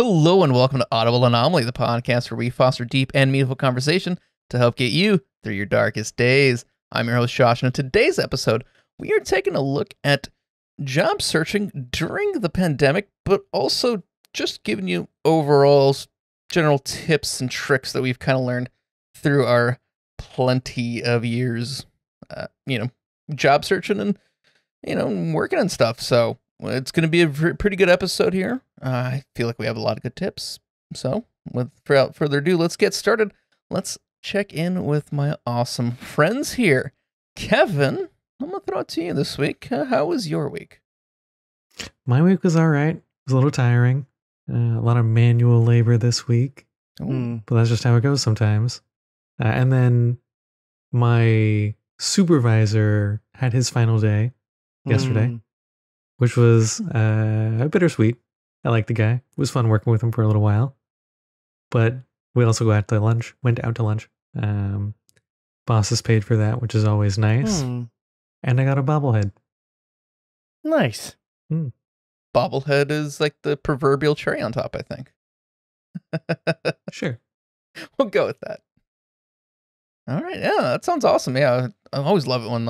Hello and welcome to Audible Anomaly, the podcast where we foster deep and meaningful conversation to help get you through your darkest days. I'm your host, Josh, and in today's episode, we are taking a look at job searching during the pandemic, but also just giving you overall general tips and tricks that we've kind of learned through our plenty of years, job searching and, working and stuff. So it's going to be a pretty good episode here. I feel like we have a lot of good tips. So without further ado, let's get started. Let's check in with my awesome friends here. Kevin, I'm going to throw it to you this week. How was your week? My week was all right. It was a little tiring. A lot of manual labor this week. But that's just how it goes sometimes. And then my supervisor had his final day yesterday, which was bittersweet. I liked the guy. It was fun working with him for a little while. But we also went out to lunch. Bosses paid for that, which is always nice. And I got a bobblehead. Nice. Bobblehead is like the proverbial cherry on top, I think. Sure. We'll go with that. All right. Yeah, that sounds awesome. Yeah, I always love it when,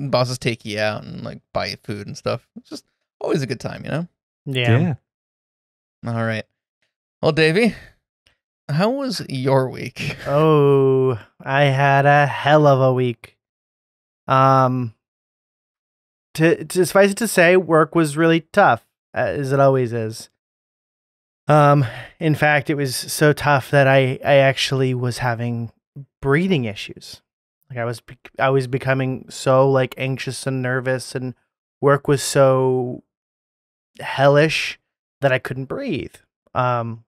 bosses take you out and, buy you food and stuff. It's just always a good time, Yeah. All right. Well, Davey, how was your week? Oh, I had a hell of a week. To suffice it to say, work was really tough, as it always is. In fact, it was so tough that I actually was having breathing issues. I was becoming so anxious and nervous, and work was so hellish that I couldn't breathe. Come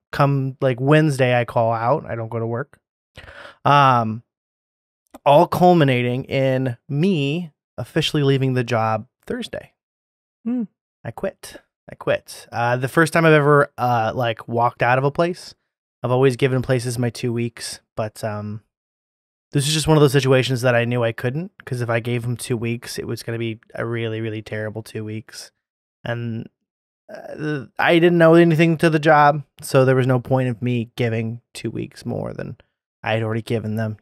Wednesday, I call out. I don't go to work. All culminating in me officially leaving the job Thursday. I quit. The first time I've ever walked out of a place. I've always given places my 2 weeks, but this is just one of those situations that I knew I couldn't, because if I gave them 2 weeks, it was going to be a really, really terrible 2 weeks. And I didn't know anything to the job, so there was no point of me giving 2 weeks more than I had already given them,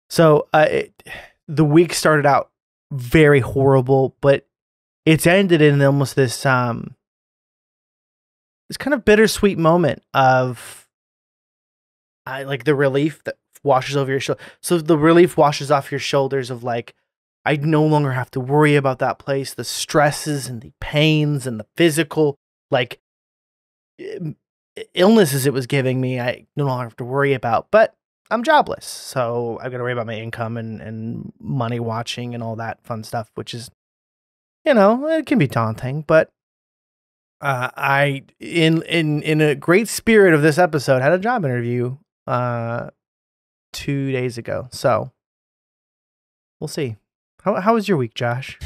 So the week started out very horrible, but it's ended in almost this kind of bittersweet moment of the relief that washes over your shoulder. So the relief washes off your shoulders of I no longer have to worry about that place, the stresses and the pains and the physical illnesses it was giving me. I no longer have to worry about, but I'm jobless, so I've got to worry about my income and money watching and all that fun stuff, which is, it can be daunting. But I, in a great spirit of this episode, had a job interview 2 days ago. So we'll see. How was your week, Josh?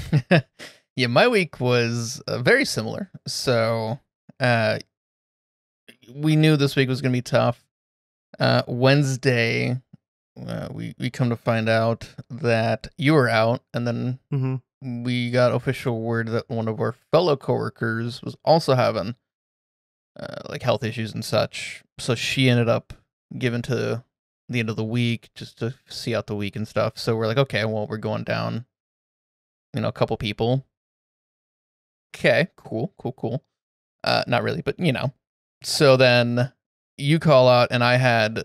Yeah, my week was very similar. So we knew this week was going to be tough. Wednesday, we come to find out that you were out, and then we got official word that one of our fellow coworkers was also having health issues and such. So she ended up given to the end of the week just to see out the week and stuff. So we're like, okay, well, we're going down, a couple people. Okay, cool. Not really, but So then you call out, and I had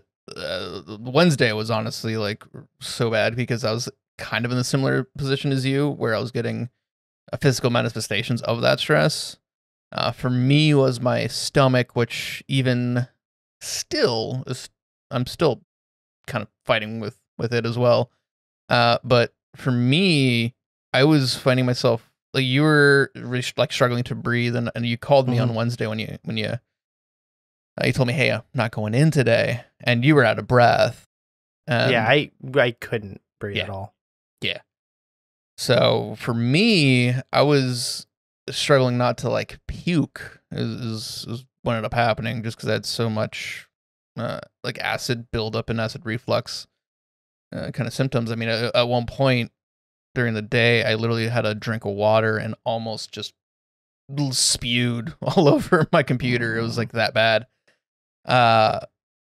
Wednesday was honestly so bad because I was kind of in a similar position as you, where I was getting physical manifestations of that stress. For me was my stomach, which even still I'm still kind of fighting with it as well. But for me, I was finding myself you were really, struggling to breathe, and you called me on Wednesday when you told me, hey, I'm not going in today, and you were out of breath. Yeah, I couldn't breathe at all. Yeah. So for me, I was struggling not to puke is what ended up happening, just because I had so much acid buildup and acid reflux kind of symptoms. I mean, at one point during the day, I literally had a drink of water and almost just spewed all over my computer. It was like that bad.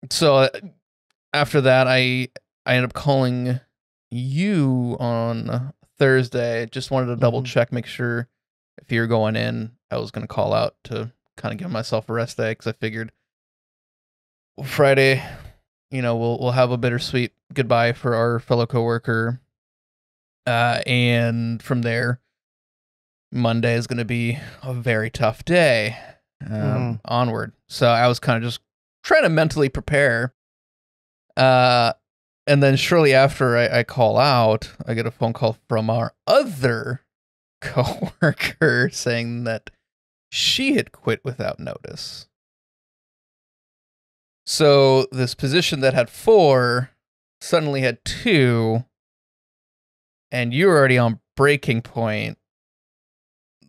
So after that, I ended up calling you on Thursday. Just wanted to double check, make sure if you're going in, I was going to call out to kind of give myself a rest day because I figured Friday, we'll have a bittersweet goodbye for our fellow coworker. And from there, Monday is going to be a very tough day onward. So I was kind of just trying to mentally prepare. And then shortly after I call out, I get a phone call from our other coworker saying that she had quit without notice. So this position that had 4 suddenly had 2, and you were already on breaking point.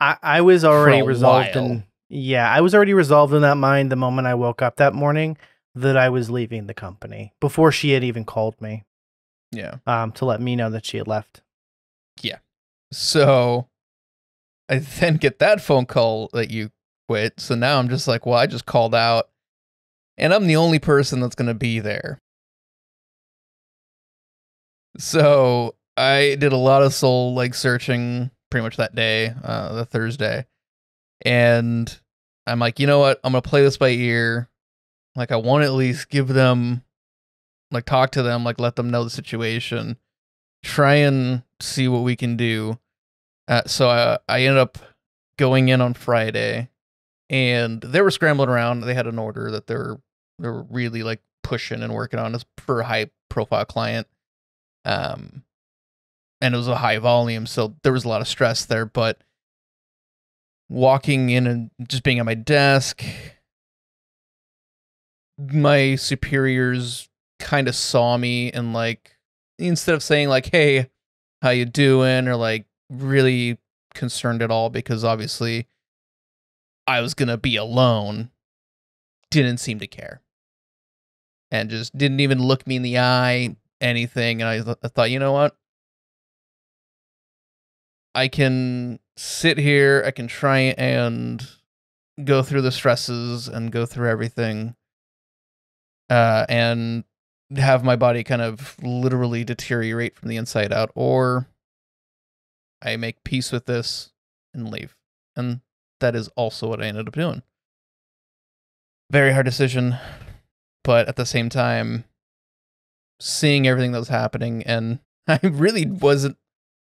I was already resolved I was already resolved in that mind the moment I woke up that morning that I was leaving the company before she had even called me. Yeah. To let me know that she had left. Yeah. So I then get that phone call that you quit. So now I'm just like, well, I just called out and I'm the only person that's going to be there. So I did a lot of soul searching pretty much that day, the Thursday. And I'm like, you know what? I'm going to play this by ear. I want to at least give them, talk to them, let them know the situation, try and see what we can do. So I ended up going in on Friday, and they were scrambling around. They had an order that they were really pushing and working on for a high profile client. And it was a high volume, so there was a lot of stress there. But walking in and just being at my desk, my superiors kind of saw me and instead of saying hey, how you doing, or really concerned at all, because obviously I was gonna be alone, didn't seem to care and just didn't even look me in the eye, anything. And I thought, you know what, I can sit here, I can try and go through the stresses and go through everything, and have my body kind of literally deteriorate from the inside out, or I make peace with this and leave. And that is also what I ended up doing. Very hard decision, but at the same time, seeing everything that was happening, and I really wasn't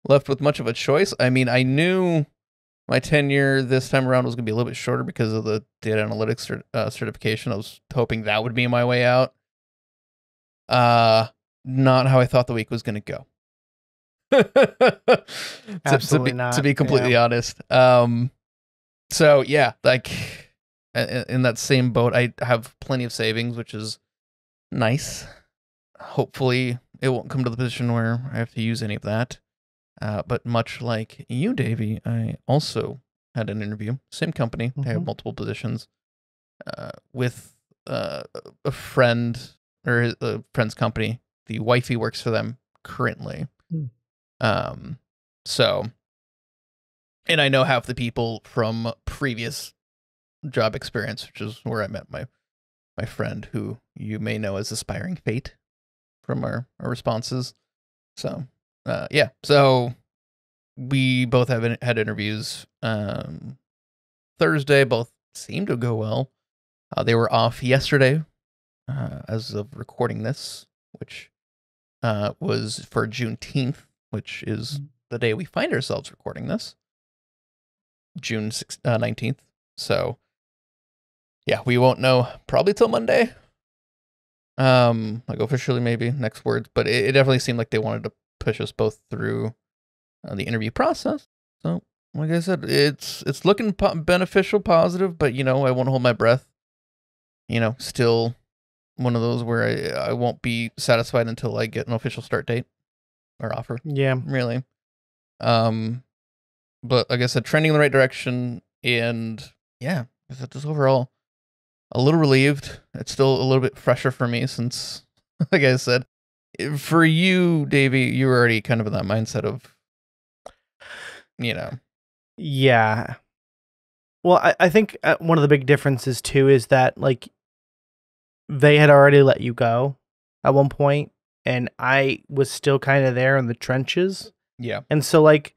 left with much of a choice. I mean, I knew my tenure this time around was going to be a little bit shorter because of the data analytics certification. I was hoping that would be my way out. Not how I thought the week was going to go. Absolutely not. To be completely honest. So yeah, in that same boat, I have plenty of savings, which is nice. Hopefully it won't come to the position where I have to use any of that. But much like you, Davey, I also had an interview, same company. I have multiple positions, with a friend, or a friend's company. The wifey works for them currently. So, and I know half the people from previous job experience, which is where I met my friend, who you may know as Aspiring Fate from our responses. So, yeah. So we both had interviews Thursday. Both seemed to go well. They were off yesterday, as of recording this, which was for Juneteenth, which is the day we find ourselves recording this, June 19th. So, yeah, we won't know probably till Monday. Officially maybe next words, but it definitely seemed like they wanted to push us both through the interview process. So, like I said, it's looking beneficial, positive, but I won't hold my breath. Still one of those where I won't be satisfied until I get an official start date or offer. Yeah, really. But like I said, trending in the right direction, and yeah, just overall a little relieved. It's still a little bit fresher for me since, like I said, for you, Davey, you were already kind of in that mindset of, Yeah. Well, I think one of the big differences too is that like they had already let you go at one point, and I was still kind of there in the trenches. Yeah. And so like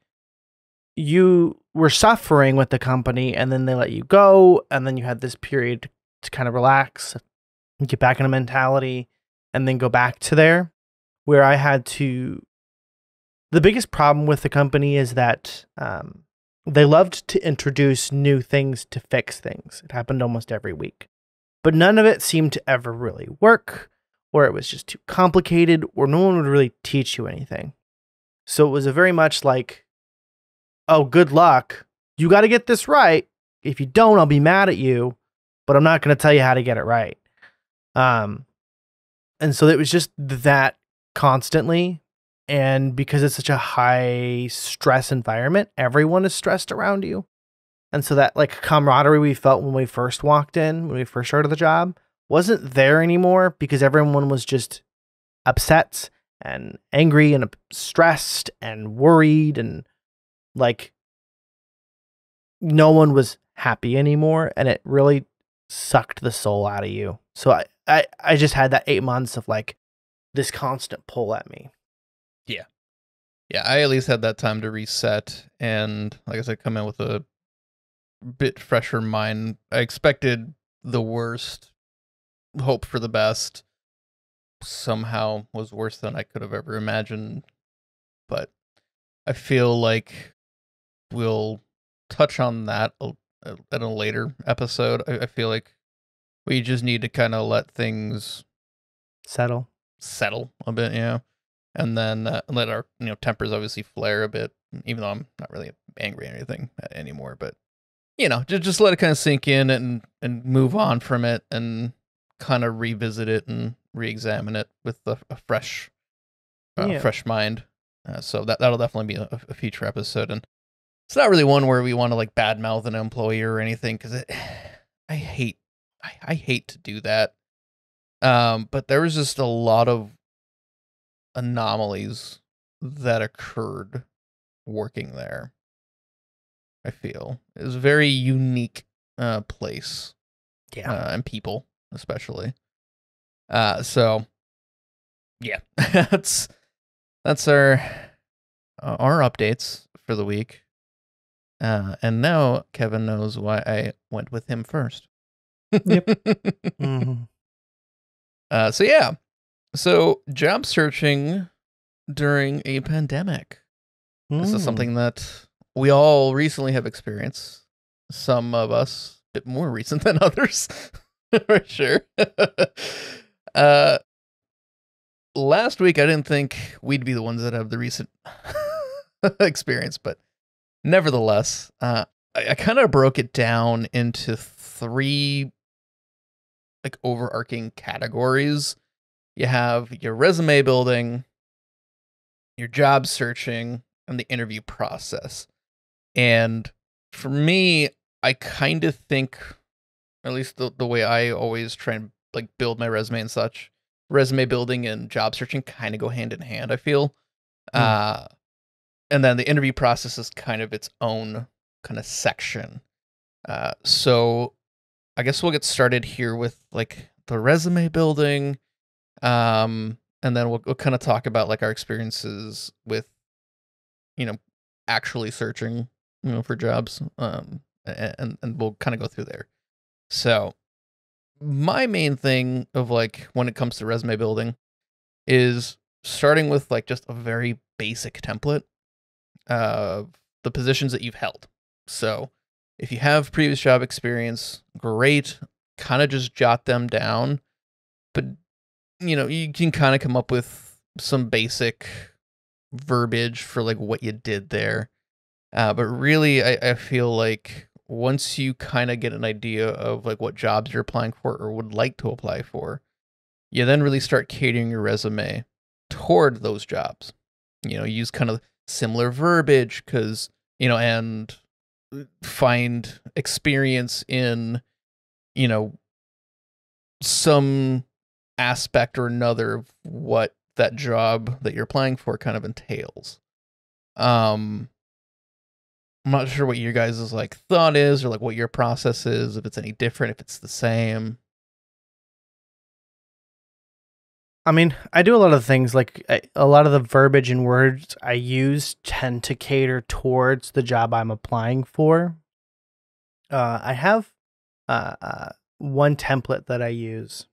you were suffering with the company, and then they let you go, and then you had this period to kind of relax, get back in a mentality, and then go back to there, where I had to. The biggest problem with the company is that they loved to introduce new things to fix things. It happened almost every week. But none of it seemed to ever really work, or it was just too complicated, or no one would really teach you anything. So it was a very much like, oh, good luck. You got to get this right. If you don't, I'll be mad at you, but I'm not going to tell you how to get it right. And so it was just that constantly. And because it's such a high stress environment, everyone is stressed around you. And so that like camaraderie we felt when we first walked in, when we first started the job, wasn't there anymore because everyone was just upset and angry and stressed and worried, and like no one was happy anymore, and it really sucked the soul out of you. So I just had that 8 months of like this constant pull at me. Yeah, I at least had that time to reset and, like I said, come in with a bit fresher mind. I expected the worst, hope for the best. Somehow was worse than I could have ever imagined. But I feel like we'll touch on that at a later episode. I feel like we just need to kind of let things settle a bit, yeah. And then let our tempers obviously flare a bit, even though I'm not really angry or anything anymore. But just let it kind of sink in and move on from it, and kind of revisit it and re-examine it with a fresh mind. So that'll definitely be a future episode, and it's not really one where we want to like badmouth an employee or anything, because I hate to do that. But there was just a lot of anomalies that occurred working there. I feel it was a very unique place, and people especially. So yeah, that's our updates for the week. And now Kevin knows why I went with him first. Yep. Mm-hmm. So yeah. So job searching during a pandemic. This is something that we all recently have experienced. Some of us a bit more recent than others, for sure. Last week, I didn't think we'd be the ones that have the recent experience, but nevertheless, I kind of broke it down into 3 like overarching categories. You have your resume building, your job searching, and the interview process. And for me, I kind of think, at least the way I always try and like build my resume and such, resume building and job searching kind of go hand in hand, I feel. And then the interview process is kind of its own kind of section. So I guess we'll get started here with like the resume building. And then we'll kind of talk about like our experiences with, actually searching, for jobs. And we'll kind of go through there. So my main thing of like when it comes to resume building is starting with like just a very basic template of the positions that you've held. So if you have previous job experience, great, kind of just jot them down. But you can kind of come up with some basic verbiage for like what you did there. But really, I feel like once you kind of get an idea of like what jobs you're applying for or would like to apply for, you then really start catering your resume toward those jobs. Use kind of similar verbiage because, and find experience in, some aspect or another of what that job that you're applying for kind of entails. I'm not sure what your guys' like thought is, or like what your process is, if it's any different, if it's the same. I mean, I do a lot of things, like a lot of the verbiage and words I use tend to cater towards the job I'm applying for. I have one template that I use.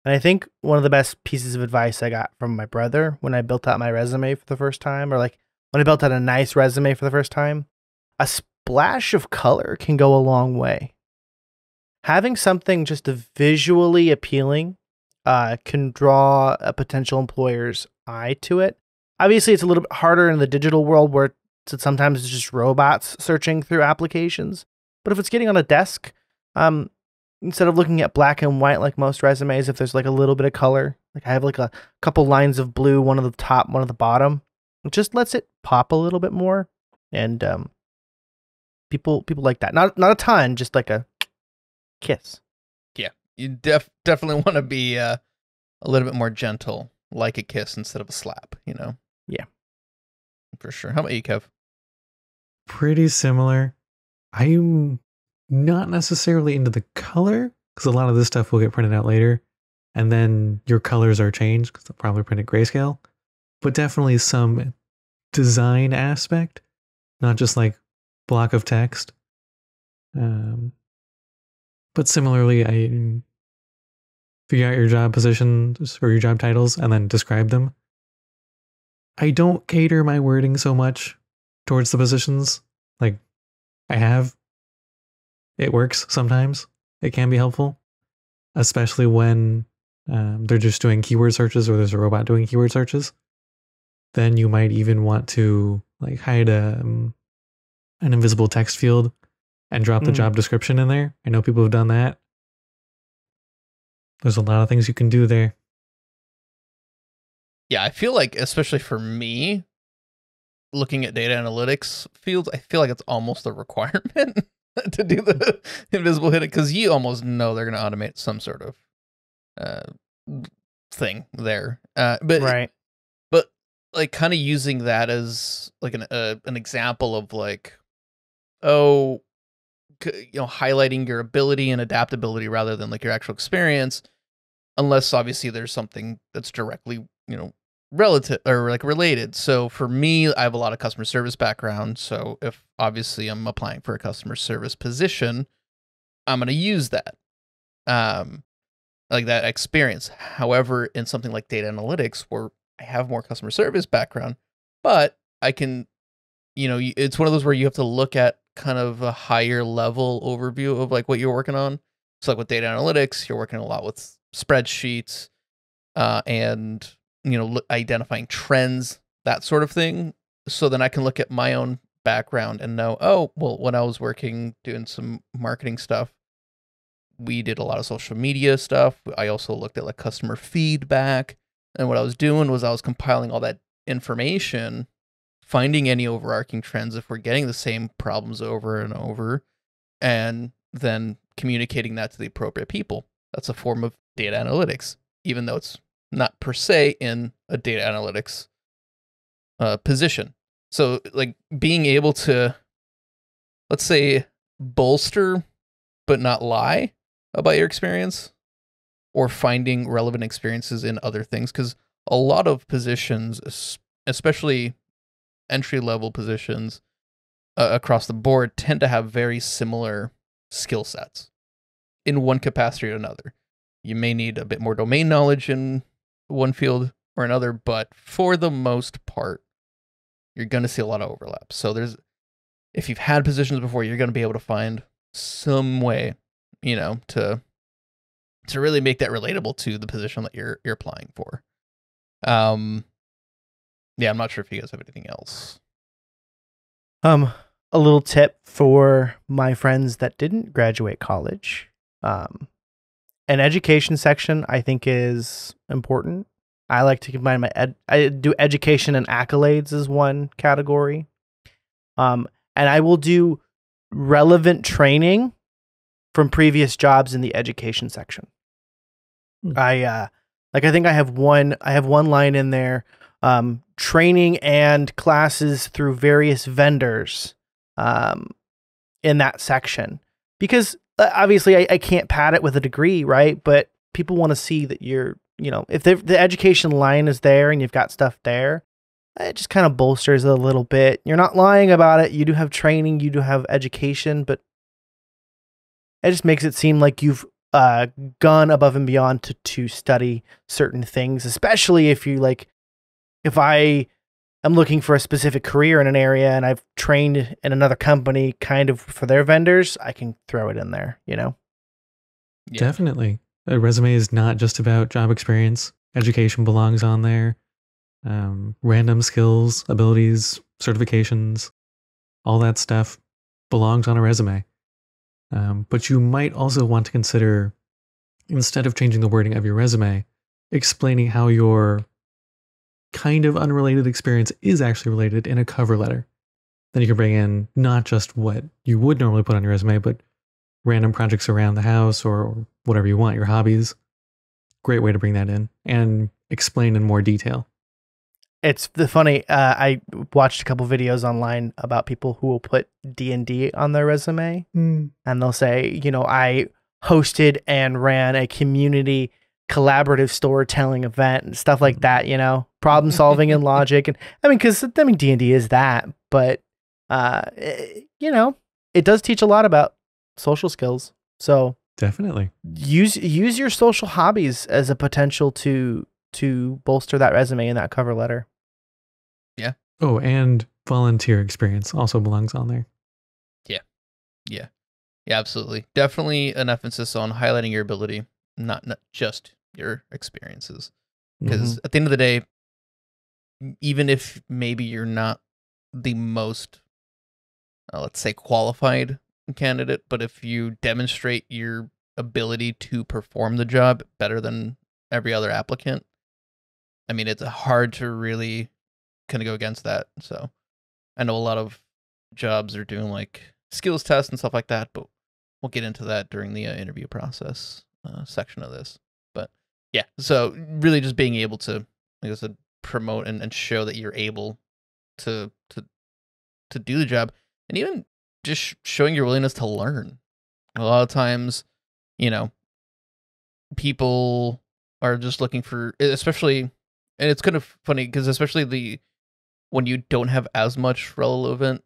And I think one of the best pieces of advice I got from my brother when I built out my resume for the first time, or like when I built out a nice resume for the first time, a splash of color can go a long way. Having something just visually appealing can draw a potential employer's eye to it. Obviously, it's a little bit harder in the digital world where sometimes it's just robots searching through applications. But if it's getting on a desk, instead of looking at black and white like most resumes, if there's like a little bit of color, like I have like a couple lines of blue, one at the top, one at the bottom, it just lets it pop a little bit more. And people like that. Not a ton, just like a kiss. Yeah, you definitely want to be a little bit more gentle, like a kiss instead of a slap, you know? Yeah. For sure. How about you, Kev? Pretty similar. I'm not necessarily into the color, because a lot of this stuff will get printed out later, and then your colors are changed, because they'll probably print at grayscale. But definitely some design aspect, not just like block of text. But similarly, I figure out your job positions or your job titles and then describe them. I don't cater my wording so much towards the positions. Like, it works sometimes. It can be helpful, especially when they're just doing keyword searches or there's a robot doing keyword searches. Then you might even want to like hide an invisible text field and drop the job description in there. I know people have done that. There's a lot of things you can do there. Yeah, I feel like, especially for me, looking at data analytics fields, I feel like it's almost a requirement to do the invisible hidden, because you almost know they're going to automate some sort of thing there. But right. But like kind of using that as like an example of like, highlighting your ability and adaptability rather than like your actual experience, unless obviously there's something that's directly, relative or like related. So for me, I have a lot of customer service background. So if obviously I'm applying for a customer service position, I'm going to use that, like that experience. However, in something like data analytics, where I have more customer service background, but I can, it's one of those where you have to look at kind of a higher level overview of like what you're working on. So like with data analytics, you're working a lot with spreadsheets, and identifying trends, that sort of thing. So then I can look at my own background and know, when I was working doing some marketing stuff, we did a lot of social media stuff. I also looked at like customer feedback, and what I was doing was I was compiling all that information, finding any overarching trends if we're getting the same problems over and over, and then communicating that to the appropriate people. That's a form of data analytics, even though it's not per se in a data analytics position. So like being able to, let's say, bolster but not lie about your experience, or finding relevant experiences in other things, because a lot of positions, especially entry-level positions across the board, tend to have very similar skill sets in one capacity or another. You may need a bit more domain knowledge in one field or another, but for the most part, you're going to see a lot of overlap. So if you've had positions before, you're going to be able to find some way, to really make that relatable to the position that you're applying for. Yeah, I'm not sure if you guys have anything else. A little tip for my friends that didn't graduate college. An education section I think is important. I like to combine I do education and accolades as one category. And I will do relevant training from previous jobs in the education section. I think I have one line in there, training and classes through various vendors in that section, because obviously I can't pad it with a degree, right? But people want to see that you're, if the education line is there and you've got stuff there, it just kind of bolsters it a little bit. You're not lying about it. You do have training, you do have education, but it just makes it seem like you've gone above and beyond to study certain things, especially if you if I am looking for a specific career in an area and I've trained in another company kind of for their vendors, I can throw it in there, Yeah. Definitely. A resume is not just about job experience. Education belongs on there. Random skills, abilities, certifications, all that stuff belongs on a resume. But you might also want to consider, instead of changing the wording of your resume, explaining how your kind of unrelated experience is actually related in a cover letter. Then you can bring in not just what you would normally put on your resume, but random projects around the house or whatever you want, your hobbies. Great way to bring that in and explain in more detail. It's funny. I watched a couple videos online about people who will put D&D on their resume, and they'll say, I hosted and ran a community collaborative storytelling event and stuff like that. Problem solving and logic, and because D&D is that, but it does teach a lot about social skills. So definitely use your social hobbies as a potential to bolster that resume and that cover letter. Yeah. Oh, and volunteer experience also belongs on there. Yeah, absolutely. Definitely an emphasis on highlighting your ability, not just your experiences. Because at the end of the day, even if maybe you're not the most, let's say, qualified candidate, but if you demonstrate your ability to perform the job better than every other applicant, it's hard to really kind of go against that. So I know a lot of jobs are doing skills tests and stuff like that, but we'll get into that during the interview process section of this. But yeah, so really just being able to, like I said, promote and show that you're able to do the job, and even just showing your willingness to learn. A lot of times, people are just looking for, especially, and it's kind of funny because especially when you don't have as much relevant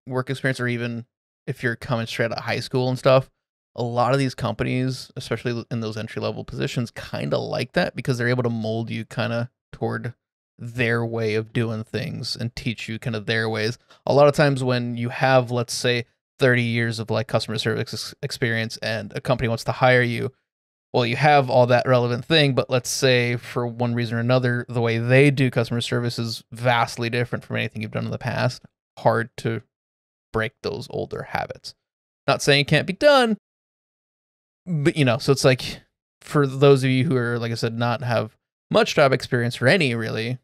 work experience, or even if you're coming straight out of high school and stuff, a lot of these companies, especially in those entry level positions, kind of like that because they're able to mold you kind of toward their way of doing things and teach you kind of their ways. A lot of times when you have, let's say, 30 years of customer service experience and a company wants to hire you, well, you have all that relevant thing, but let's say for one reason or another, the way they do customer service is vastly different from anything you've done in the past. Hard to break those older habits. Not saying it can't be done, but so it's for those of you who are, like I said, not have much job experience or any really,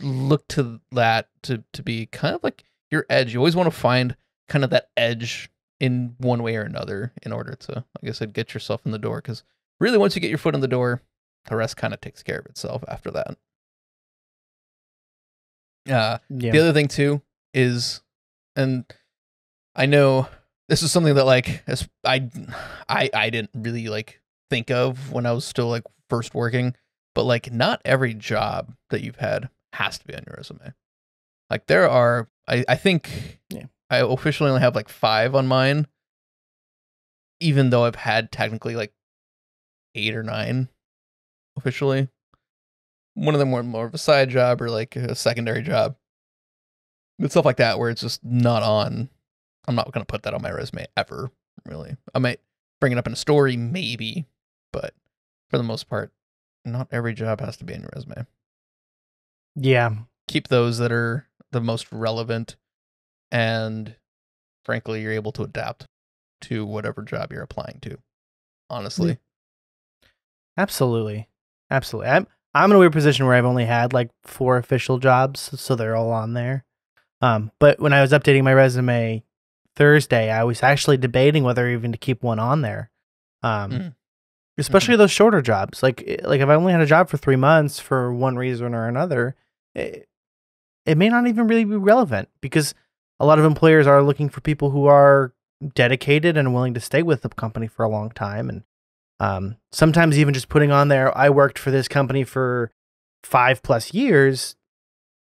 look to that to be kind of your edge. You always want to find kind of that edge in one way or another in order to, like I said, get yourself in the door. Because really, once you get your foot in the door, the rest kind of takes care of itself after that. The other thing too is, and I know this is something that I didn't really think of when I was still first working, but not every job that you've had has to be on your resume. There are, I think, I officially only have 5 on mine, even though I've had technically 8 or 9 officially. One of them were more of a side job or a secondary job. But stuff like that where it's just not on. I'm not going to put that on my resume ever, really. I might bring it up in a story, maybe, but for the most part, not every job has to be on your resume. Yeah. Keep those that are the most relevant, and frankly, you're able to adapt to whatever job you're applying to, honestly. Absolutely. I'm in a weird position where I've only had 4 official jobs, so they're all on there. But when I was updating my resume Thursday, I was actually debating whether even to keep one on there. Especially those shorter jobs. Like if I only had a job for 3 months for one reason or another, it may not even really be relevant, because a lot of employers are looking for people who are dedicated and willing to stay with the company for a long time. And sometimes even just putting on there, I worked for this company for 5+ years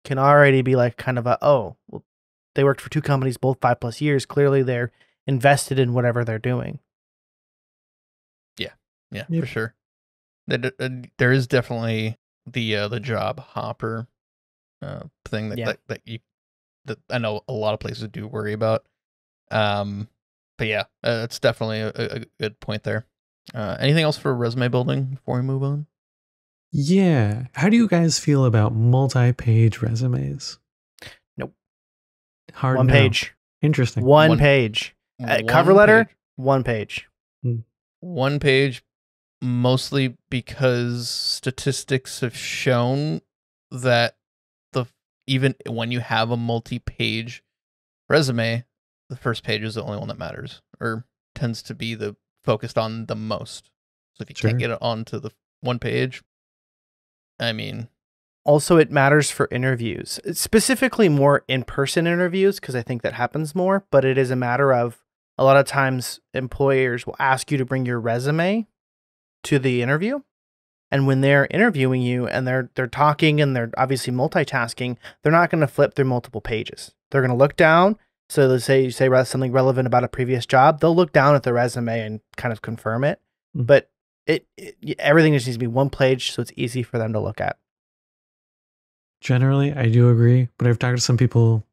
can already be like kind of well, they worked for 2 companies, both 5+ years. Clearly they're invested in whatever they're doing. Yeah, for sure. There is definitely the job hopper thing that I know a lot of places do worry about. But yeah, it's definitely a good point there. Anything else for resume building before we move on? Yeah. How do you guys feel about multi-page resumes? Nope. Hard one no. page. Interesting. One page. Cover letter, 1 page. 1 page, mostly because statistics have shown that even when you have a multi-page resume, the first page is the only one that matters, or tends to be the focused on the most. So if you can't get it onto the 1 page, I mean. Also, it matters for interviews, specifically more in-person interviews, because I think that happens more, but it is a matter of a lot of times employers will ask you to bring your resume to the interview. And when they're interviewing you and they're talking and they're obviously multitasking, they're not going to flip through multiple pages. They're going to look down. So let's say you say something relevant about a previous job. They'll look down at the resume and kind of confirm it. But everything just needs to be 1 page so it's easy for them to look at. Generally, I do agree. But I've talked to some people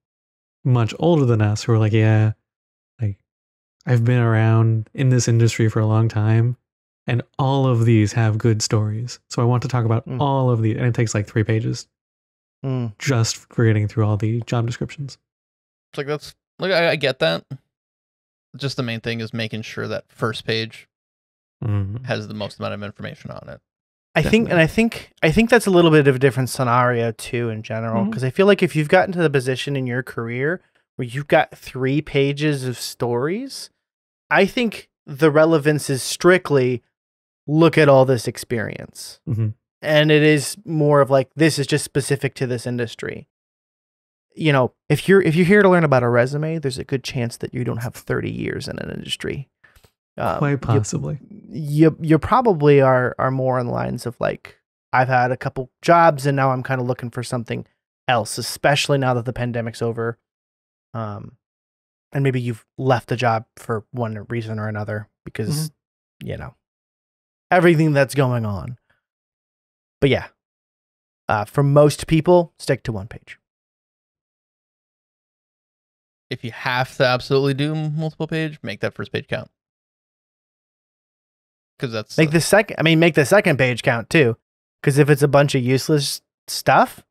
much older than us who are like, yeah, like I've been around in this industry for a long time. And all of these have good stories. So I want to talk about all of these. And it takes like 3 pages just for getting through all the job descriptions. It's like, I get that. Just the main thing is making sure that first page has the most amount of information on it. I think that's a little bit of a different scenario too in general. Because I feel like if you've gotten to the position in your career where you've got 3 pages of stories, I think the relevance is strictly look at all this experience. And it is more of like, this is just specific to this industry. You know, if you're here to learn about a resume, there's a good chance that you don't have 30 years in an industry. Quite possibly. You probably are more on the lines of like, I've had a couple jobs and now I'm kind of looking for something else, especially now that the pandemic's over. And maybe you've left a job for one reason or another because, you know, everything that's going on. But yeah, for most people, stick to 1 page. If you have to absolutely do multiple page, make that first page count. Because that's make the second page count too. Because if it's a bunch of useless stuff,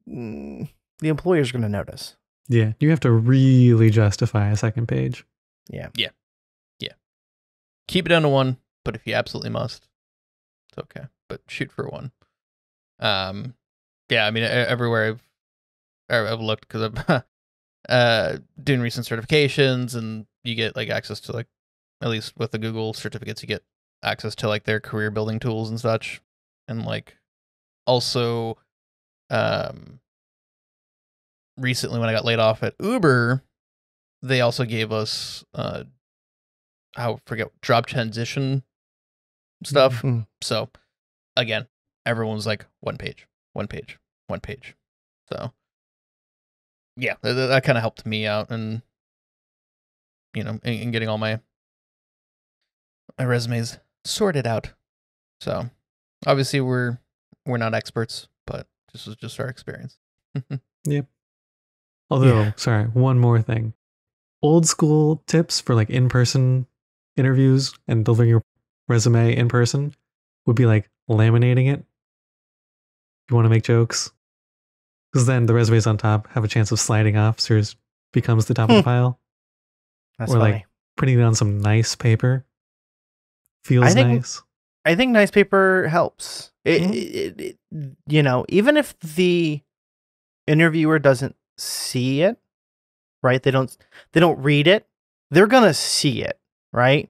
the employer's going to notice. Yeah, you have to really justify a second page. Yeah. Keep it down to 1, but if you absolutely must, it's okay. But shoot for 1. Yeah, I mean, everywhere I've looked, because I'm doing recent certifications, and you get like access to like, at least with the Google certificates, you get access to like their career building tools and such, and like also, recently when I got laid off at Uber, they also gave us job transition stuff. So again, everyone's like 1 page. So yeah, that kind of helped me out, and you know, in getting all my resumes sorted out. So obviously we're not experts, but this was just our experience. Yep. Although, sorry, one more thing. Old school tips for like in-person interviews and delivering your resume in person would be like laminating it. If you want to make jokes. Because then the resumes on top have a chance of sliding off, so it becomes the top of the pile. That's or funny. Like putting it on some nice paper. Feels nice. I think nice paper helps. It you know, even if the interviewer doesn't see it, right? They don't read it. They're gonna see it, right?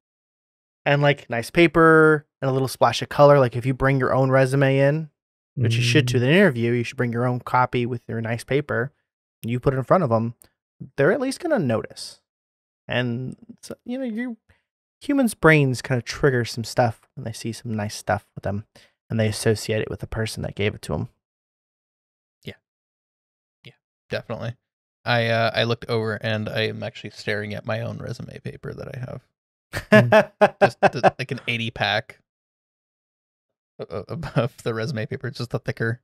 And like nice paper and a little splash of color. Like if you bring your own resume in, which you should to the interview, you should bring your own copy with your nice paper. You put it in front of them. they're at least going to notice. And, so, your humans' brains kind of trigger some stuff when they see some nice stuff with them and they associate it with the person that gave it to them. Yeah, definitely. I looked over and I am actually staring at my own resume paper that I have. Just like an 80 pack of the resume paper. It's just a thicker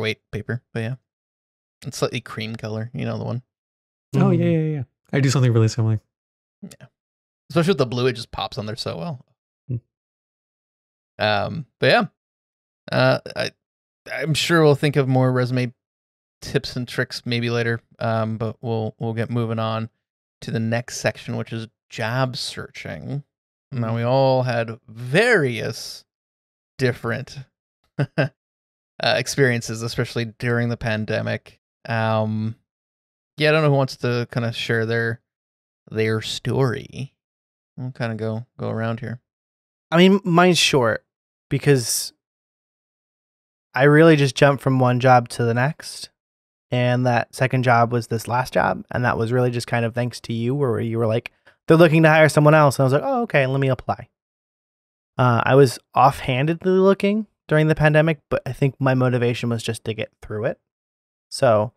weight paper. But yeah, it's slightly cream color. You know the one. Oh yeah. I do something really similar. Yeah, especially with the blue, it just pops on there so well. But yeah, I'm sure we'll think of more resume tips and tricks maybe later. But we'll get moving on to the next section, which is job searching. Now we all had various different experiences, especially during the pandemic. Yeah, I don't know who wants to kind of share their story. We'll kind of go around here. I mean, mine's short because I really just jumped from one job to the next. And that second job was this last job. And that was really just kind of thanks to you, where you were like, they're looking to hire someone else. And I was like, oh, okay, let me apply. I was offhandedly looking during the pandemic, but I think my motivation was just to get through it. So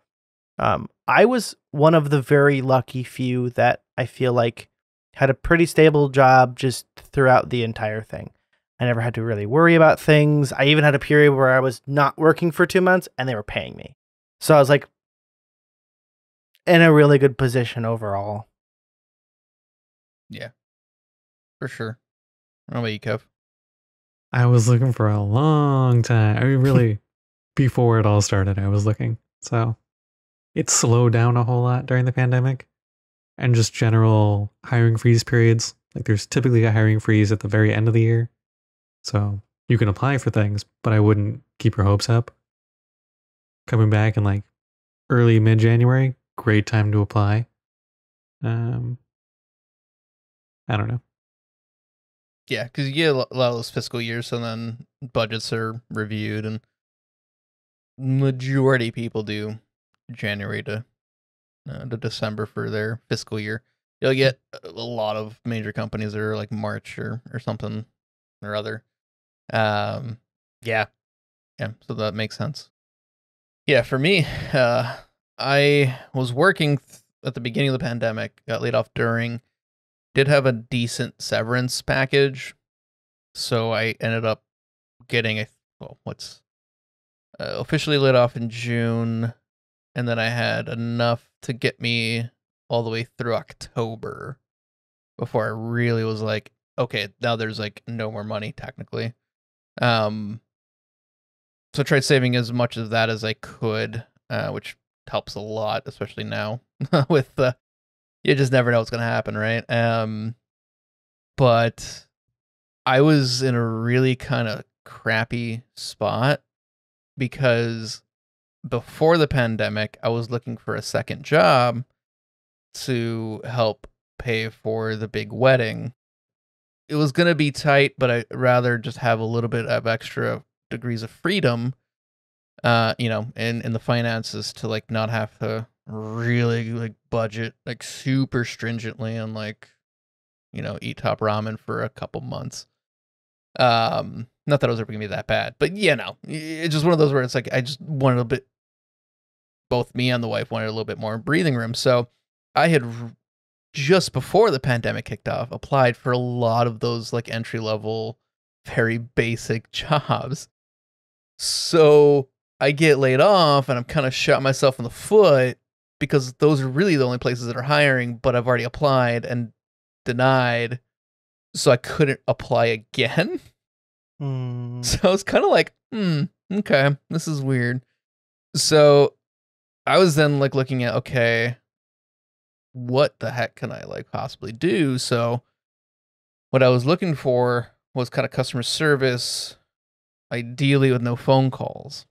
I was one of the very lucky few that I feel like had a pretty stable job just throughout the entire thing. I never had to really worry about things. I even had a period where I was not working for 2 months and they were paying me. So I was like in a really good position overall. Yeah, for sure. How about you, Kev? I was looking for a long time. I mean, really, before it all started, I was looking. So it slowed down a whole lot during the pandemic and just general hiring freeze periods. Like there's typically a hiring freeze at the very end of the year. So you can apply for things, but I wouldn't keep your hopes up. Coming back in like early mid-January, great time to apply. I don't know. Yeah, because you get a lot of those fiscal years, and then budgets are reviewed, and majority of people do January to December for their fiscal year. You'll get a lot of major companies that are like March or something or other. Yeah, so that makes sense. Yeah, for me, I was working at the beginning of the pandemic, got laid off during, did have a decent severance package, so I ended up getting officially laid off in June, and then I had enough to get me all the way through October before I really was like, okay, now there's like no more money technically. So I tried saving as much of that as I could, which helps a lot, especially now with you just never know what's gonna happen, right? But I was in a really kind of crappy spot because before the pandemic, I was looking for a second job to help pay for the big wedding. It was going to be tight, but I'd rather just have a little bit of extra degrees of freedom, in the finances to like not have to really like budget like super stringently and like, eat top ramen for a couple months. Not that it was ever gonna be that bad, but it's just one of those where it's like I just wanted a bit. Both me and the wife wanted a little bit more breathing room, so I had just before the pandemic kicked off applied for a lot of those like entry level, very basic jobs. So I get laid off, and I'm kind of shot myself in the foot because those are really the only places that are hiring. But I've already applied and denied, so I couldn't apply again. So I was kind of like, okay, this is weird. So I was then like looking at, okay, what the heck can I like possibly do? So what I was looking for was kind of customer service, ideally with no phone calls,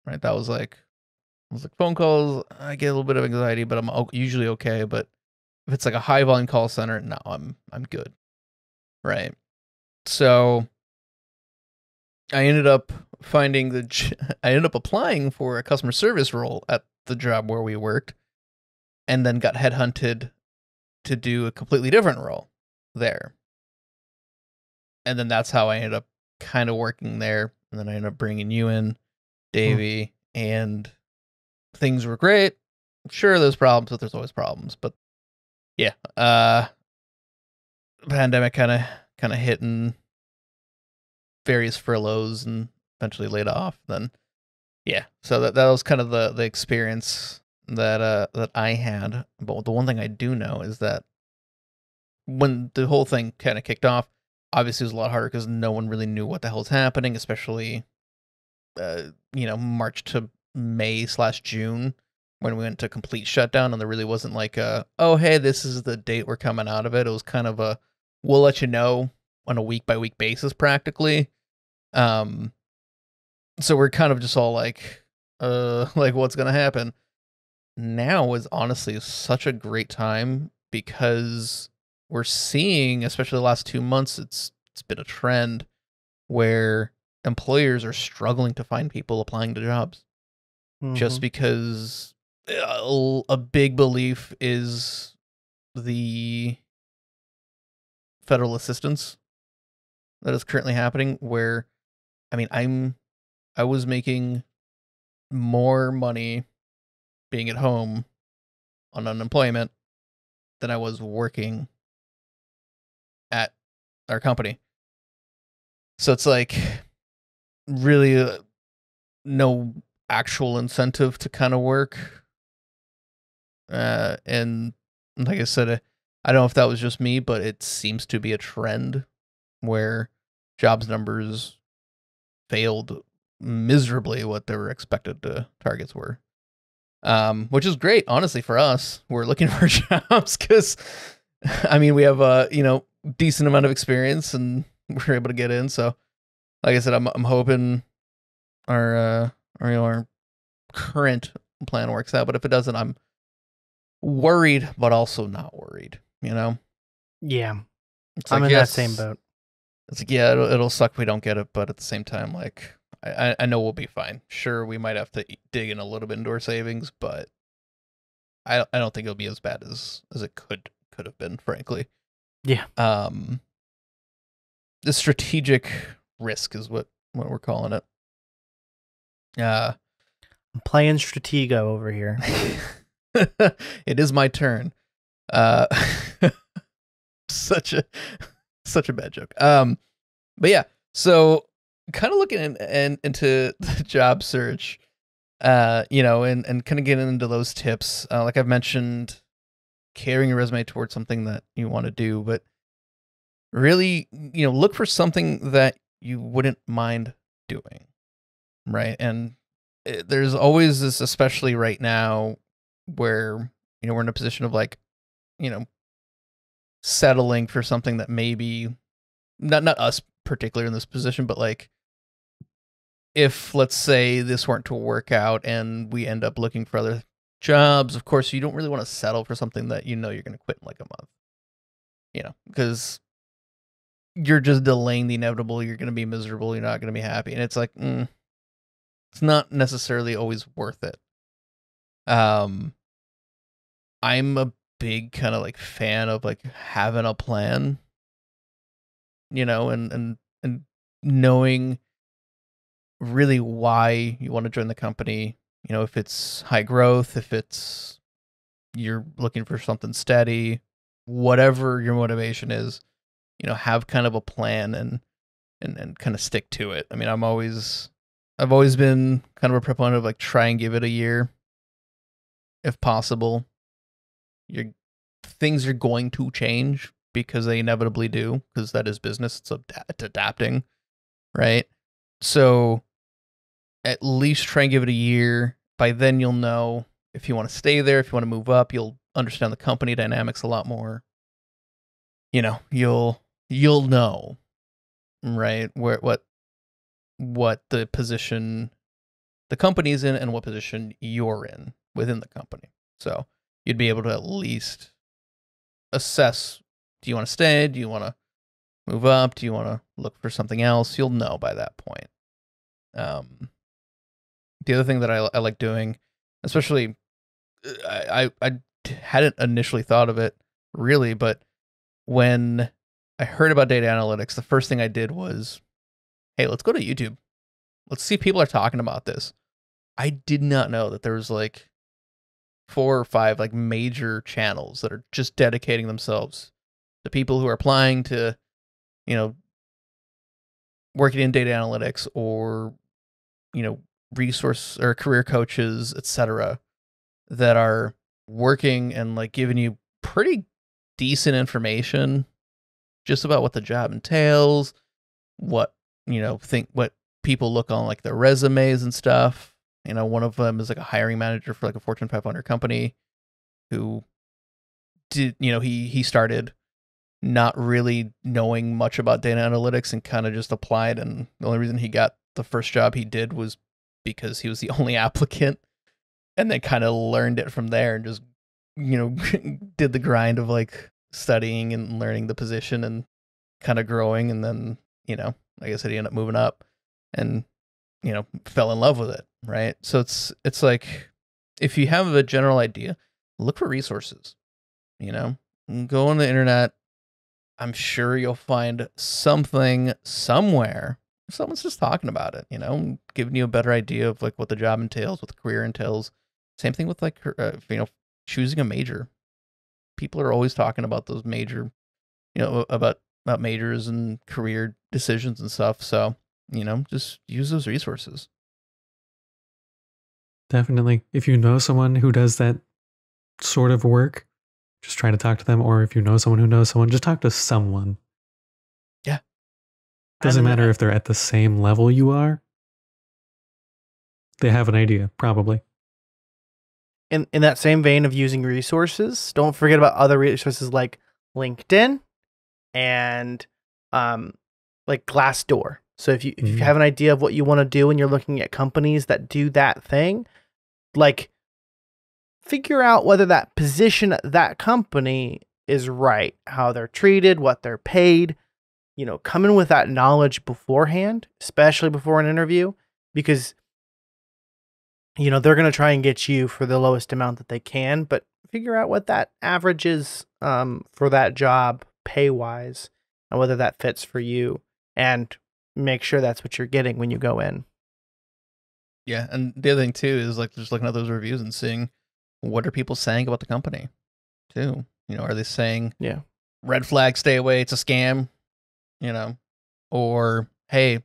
right? I was like, phone calls, I get a little bit of anxiety, but I'm usually okay. But if it's like a high volume call center, no, I'm good, right? So I ended up I ended up applying for a customer service role at the job where we worked. and then got headhunted to do a completely different role there. And then that's how I ended up kind of working there. And then I ended up bringing you in, Davey, and things were great. Sure, there's problems, but there's always problems. But yeah, pandemic kind of hit, and various furloughs, and eventually laid off. Then yeah, so that was kind of the experience that I had. But the one thing I do know is that when the whole thing kind of kicked off, obviously it was a lot harder because no one really knew what the hell's happening, especially March to May/June, when we went to complete shutdown, and there really wasn't like oh hey, this is the date we're coming out of it. It was kind of a, we'll let you know on a week by week basis practically. So we're kind of just all like what's gonna happen. Now is honestly such a great time because we're seeing, especially the last 2 months, it's been a trend where employers are struggling to find people applying to jobs. Just because a big belief is the federal assistance that is currently happening, where I was making more money being at home on unemployment than I was working at our company. So it's like really no actual incentive to kind of work. And like I said, I don't know if that was just me, but it seems to be a trend where jobs numbers failed miserably what they were expected to targets were. Which is great, honestly, for us. We're looking for jobs because, we have a decent amount of experience and we're able to get in. So, like I said, I'm hoping our current plan works out. But if it doesn't, I'm worried, but also not worried. Yeah, it's I'm in that same boat. It's like, yeah, it'll suck if we don't get it, but at the same time, like, I know we'll be fine. Sure, we might have to dig in a little bit into our savings, but I don't think it'll be as bad as it could have been, frankly. Yeah. The strategic risk is what we're calling it. I'm playing Stratego over here. It is my turn. Such a bad joke. But yeah, so kind of looking into the job search, and kind of getting into those tips. Like I've mentioned, carrying your resume towards something that you want to do, but really, look for something that you wouldn't mind doing, right? And there's always this, especially right now, where we're in a position of like, settling for something that maybe not us particularly in this position, but like if, let's say, this weren't to work out and we end up looking for other jobs, of course you don't really want to settle for something that you're going to quit in like a month, because you're just delaying the inevitable. You're going to be miserable, you're not going to be happy, and it's like it's not necessarily always worth it. I'm a big kind of like fan of like having a plan, and knowing really why you want to join the company. If it's high growth, if it's you're looking for something steady, whatever your motivation is, have kind of a plan and kind of stick to it. I've always been kind of a proponent of like try and give it a year if possible. Things are going to change because they inevitably do, because that is business. It's adapting, right? So at least try and give it a year. By then you'll know if you want to stay there, if you want to move up. You'll understand the company dynamics a lot more. You'll know, right, what the position the company's in and what position you're in within the company. So you'd be able to at least assess, do you want to stay? Do you want to move up? Do you want to look for something else? You'll know by that point. The other thing that I like doing, especially I hadn't initially thought of it really, but when I heard about data analytics, the first thing I did was, hey, let's go to YouTube. Let's see if people are talking about this. I did not know that there was like 4 or 5 like major channels that are just dedicating themselves to people who are applying to, you know, working in data analytics, or, you know, resource or career coaches, etc., that are working and like giving you pretty decent information just about what the job entails, what, you know, what people look on like their resumes and stuff. You know, one of them is like a hiring manager for like a Fortune 500 company who did, you know, he started not really knowing much about data analytics and kind of just applied. And the only reason he got the first job he did was because he was the only applicant, and then kind of learned it from there and just, you know, did the grind of like studying and learning the position and kind of growing. And then, you know, like I said, he ended up moving up and, you know, fell in love with it. Right. So it's like, if you have a general idea, look for resources, you know, go on the internet. I'm sure you'll find something somewhere. Someone's just talking about it, you know, giving you a better idea of like what the job entails, what the career entails. Same thing with like, you know, choosing a major. People are always talking about those major, you know, about majors and career decisions and stuff. So, you know, just use those resources. Definitely. If you know someone who does that sort of work, just try to talk to them. Or if you know someone who knows someone, just talk to someone. Yeah. Doesn't matter if they're at the same level you are. They have an idea, probably. In that same vein of using resources, don't forget about other resources like LinkedIn and like Glassdoor. So if you have an idea of what you want to do and you're looking at companies that do that thing, like figure out whether that position at that company is right, how they're treated, what they're paid. You know, come in with that knowledge beforehand, especially before an interview, because, you know, they're going to try and get you for the lowest amount that they can, but figure out what that average is for that job pay-wise and whether that fits for you, and make sure that's what you're getting when you go in. Yeah, and the other thing too is like just looking at those reviews and seeing what are people saying about the company too. You know, are they saying, yeah, red flag, stay away, it's a scam, you know, or hey,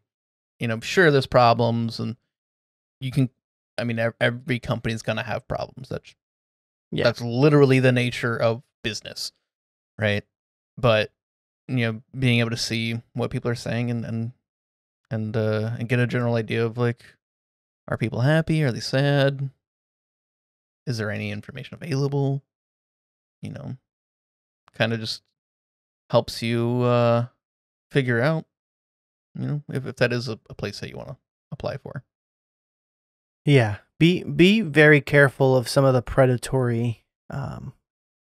you know, sure, there's problems, and you can, I mean, every company's gonna have problems. That's literally the nature of business, right? But, you know, being able to see what people are saying and get a general idea of like, are people happy? Are they sad? Is there any information available? You know, kind of just helps you figure out, you know, if that is a place that you want to apply for. Yeah. Be very careful of some of the predatory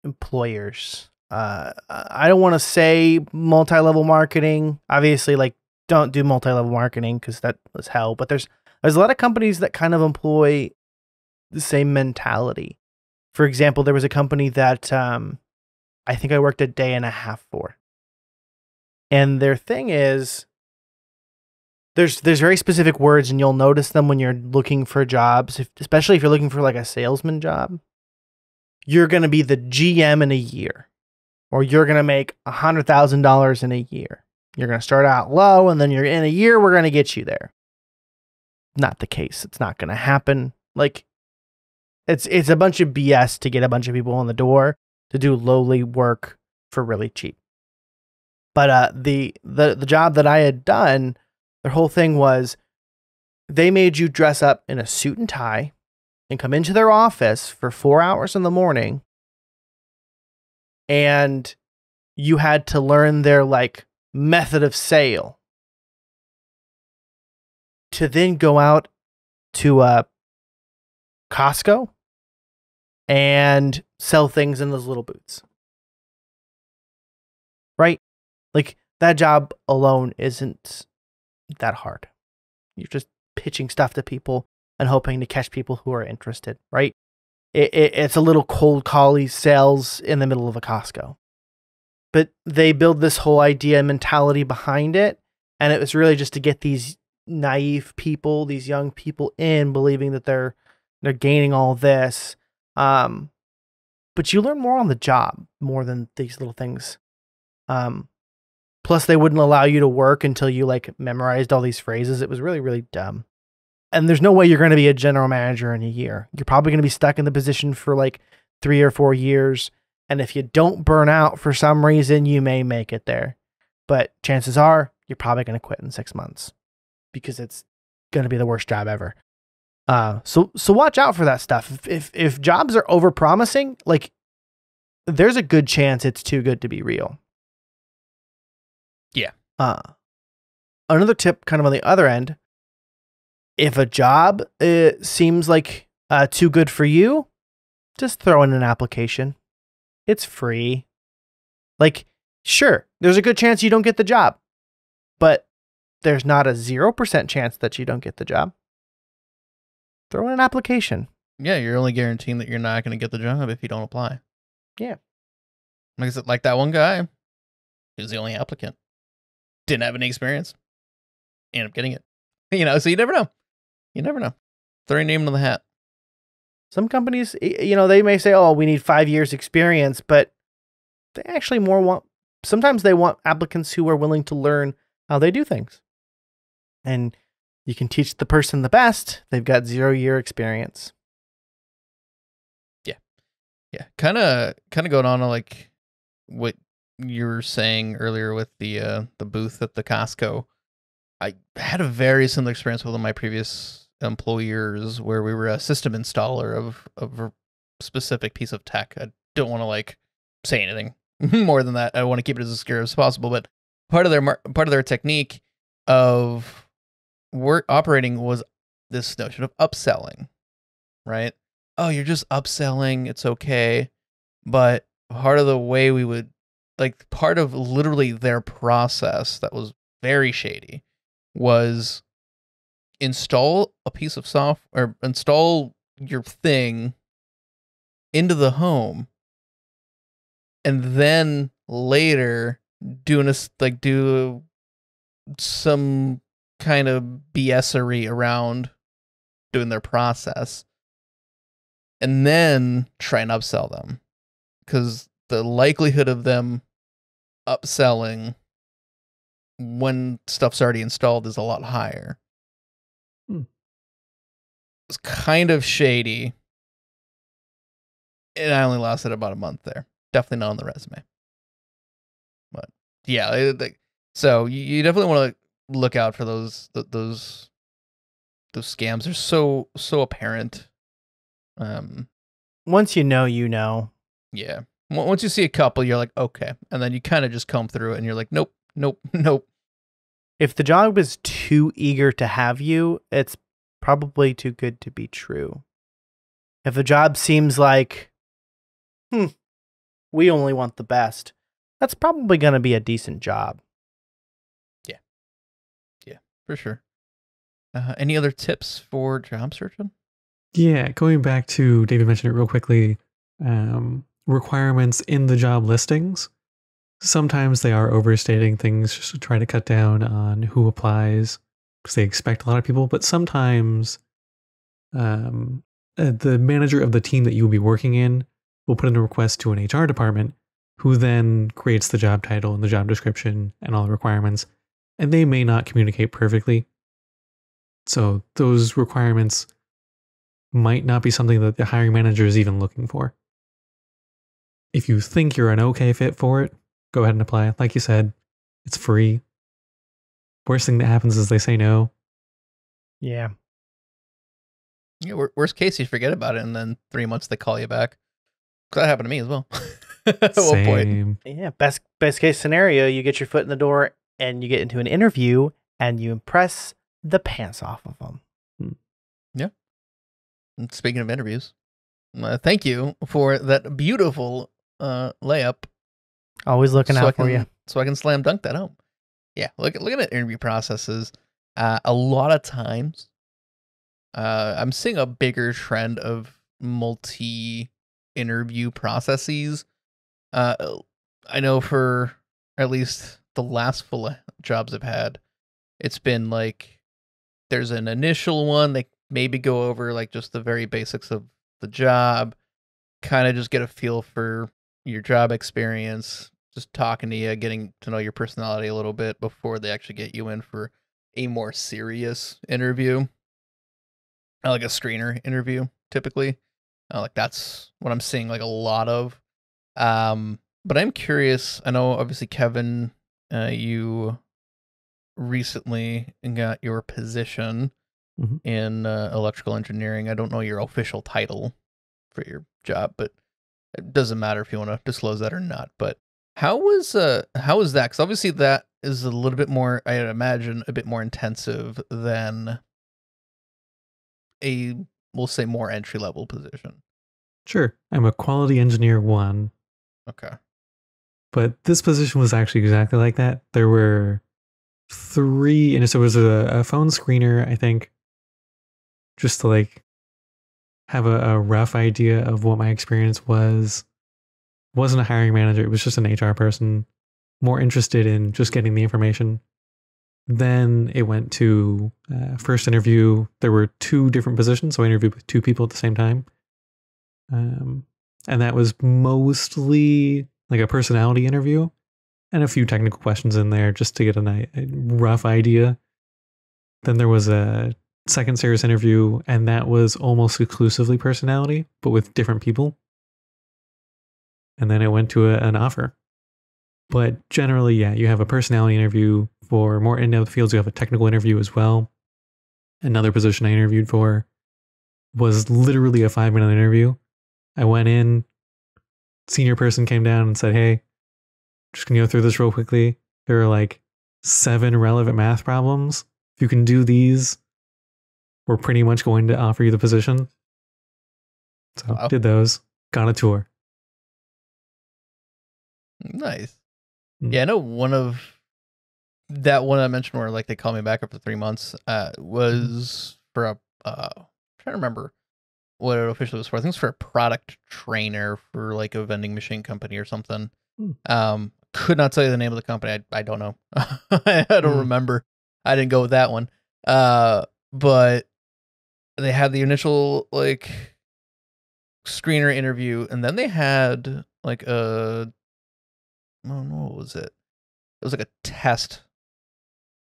employers. I don't want to say multi-level marketing. Obviously, like, don't do multi-level marketing because that was hell. But there's a lot of companies that kind of employ the same mentality. For example, there was a company that I think I worked a day and a half for. And their thing is, there's very specific words, and you'll notice them when you're looking for jobs, especially if you're looking for like a salesman job. You're going to be the GM in a year, or you're going to make $100,000 in a year. You're going to start out low, and then you're in a year, we're going to get you there. Not the case. It's not going to happen. Like, it's a bunch of BS to get a bunch of people in the door to do lowly work for really cheap. But the job that I had done, their whole thing was they made you dress up in a suit and tie and come into their office for 4 hours in the morning, and you had to learn their like method of sale to then go out to Costco and sell things in those little booths. Right? Like, that job alone isn't that hard. You're just pitching stuff to people and hoping to catch people who are interested, right? It's a little cold call sales in the middle of a Costco. But they build this whole idea and mentality behind it. And it was really just to get these naive people, these young people in, believing that they're gaining all this. But you learn more on the job, more than these little things. Plus, they wouldn't allow you to work until you like memorized all these phrases. It was really, really dumb. And there's no way you're going to be a general manager in a year. You're probably going to be stuck in the position for like 3 or 4 years. And if you don't burn out for some reason, you may make it there. But chances are you're probably going to quit in 6 months because it's going to be the worst job ever. So watch out for that stuff. If jobs are overpromising, like there's a good chance it's too good to be real. Yeah. Another tip kind of on the other end, if a job seems like too good for you, just throw in an application. It's free. Like, sure, there's a good chance you don't get the job, but there's not a 0% chance that you don't get the job. Throw in an application. Yeah, you're only guaranteeing that you're not going to get the job if you don't apply. Yeah. Like that one guy, he was the only applicant. Didn't have any experience. Ended up getting it. So you never know. You never know. Throw your name into the hat. Some companies, they may say, oh, we need 5 years experience, but they actually sometimes they want applicants who are willing to learn how they do things. And you can teach the person the best. They've got 0-year experience. Yeah. Yeah. Kind of going on to like what you were saying earlier with the booth at the Costco. I had a very similar experience with one of my previous employers where we were a system installer of a specific piece of tech. I don't want to like say anything more than that. I want to keep it as obscure as possible, but part of their technique of work operating was this notion of upselling, right? Oh, you're just upselling, it's okay. But part of the way we would like part of literally their process that was very shady was install a piece of software, or install your thing into the home, and then later do some kind of BS-ery around doing their process, and then try and upsell them, because the likelihood of them upselling when stuff's already installed is a lot higher. It's kind of shady, and I only lasted about a month there. Definitely not on the resume. But yeah, so you definitely want to look out for those scams. They're so apparent. Once you know. Yeah. Once you see a couple, you're like, okay, and then you kind of just comb through it, and you're like, nope. If the job is too eager to have you, it's probably too good to be true. If the job seems like, we only want the best, that's probably going to be a decent job. Yeah, for sure. Any other tips for job searching? Yeah, going back to, David mentioned it real quickly, requirements in the job listings. Sometimes they are overstating things just to try to cut down on who applies because they expect a lot of people. But sometimes the manager of the team that you will be working in will put in a request to an HR department, who then creates the job title and the job description and all the requirements. And they may not communicate perfectly. So those requirements might not be something that the hiring manager is even looking for. If you think you're an okay fit for it, go ahead and apply. Like you said, it's free. Worst thing that happens is they say no. Yeah. Yeah. Worst case, you forget about it, and then 3 months they call you back. That happened to me as well. At one point. Yeah. Best case scenario, you get your foot in the door and you get into an interview and you impress the pants off of them. Yeah. And speaking of interviews, thank you for that beautiful layup. Always looking out for you. So I can slam dunk that home. Yeah, looking at interview processes, a lot of times, I'm seeing a bigger trend of multi-interview processes. I know for at least the last full jobs I've had, it's been like there's an initial one. They maybe go over like just the very basics of the job, kind of just get a feel for your job experience, just talking to you, getting to know your personality a little bit before they actually get you in for a more serious interview, like a screener interview, typically. Like that's what I'm seeing like a lot of. But I'm curious. I know obviously Kevin, you recently got your position in electrical engineering. I don't know your official title for your job, but it doesn't matter if you want to disclose that or not. But how was that? Because obviously that is a little bit more, I imagine, a bit more intensive than a, we'll say, more entry level position. Sure, I'm a quality engineer 1. Okay. But this position was actually exactly like that. There were 3, and so it was a phone screener, I think, just to like have a rough idea of what my experience was. Wasn't a hiring manager, it was just an HR person, more interested in just getting the information. Then it went to first interview. There were 2 different positions, so I interviewed with 2 people at the same time. And that was mostly like a personality interview and a few technical questions in there just to get a rough idea. Then there was a second serious interview, and that was almost exclusively personality, but with different people. And then it went to an offer. But generally, yeah, you have a personality interview. For more in-depth fields, you have a technical interview as well. Another position I interviewed for was literally a 5-minute interview. I went in, senior person came down and said, hey, just gonna go through this real quickly. There are like 7 relevant math problems. If you can do these, we're pretty much going to offer you the position. So Wow. did those, got a tour. Nice. Yeah, I know one I mentioned where like they called me back after 3 months was for a I'm trying to remember what it officially was for. I think it's for a product trainer for like a vending machine company or something. Could not tell you the name of the company. I don't know. I don't remember. I didn't go with that one. But they had the initial like screener interview, and then they had like what was it? It was like a test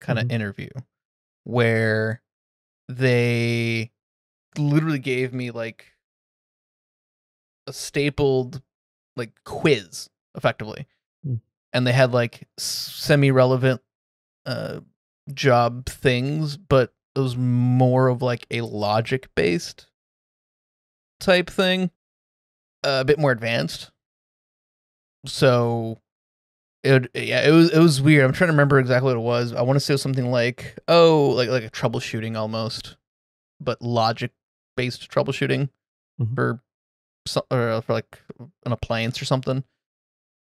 kind of interview where they literally gave me like a stapled like quiz effectively. And they had like semi-relevant job things, but it was more of like a logic based type thing, a bit more advanced. So it was weird. I'm trying to remember exactly what it was. I want to say it was something like like a troubleshooting almost, but logic based troubleshooting for like an appliance or something.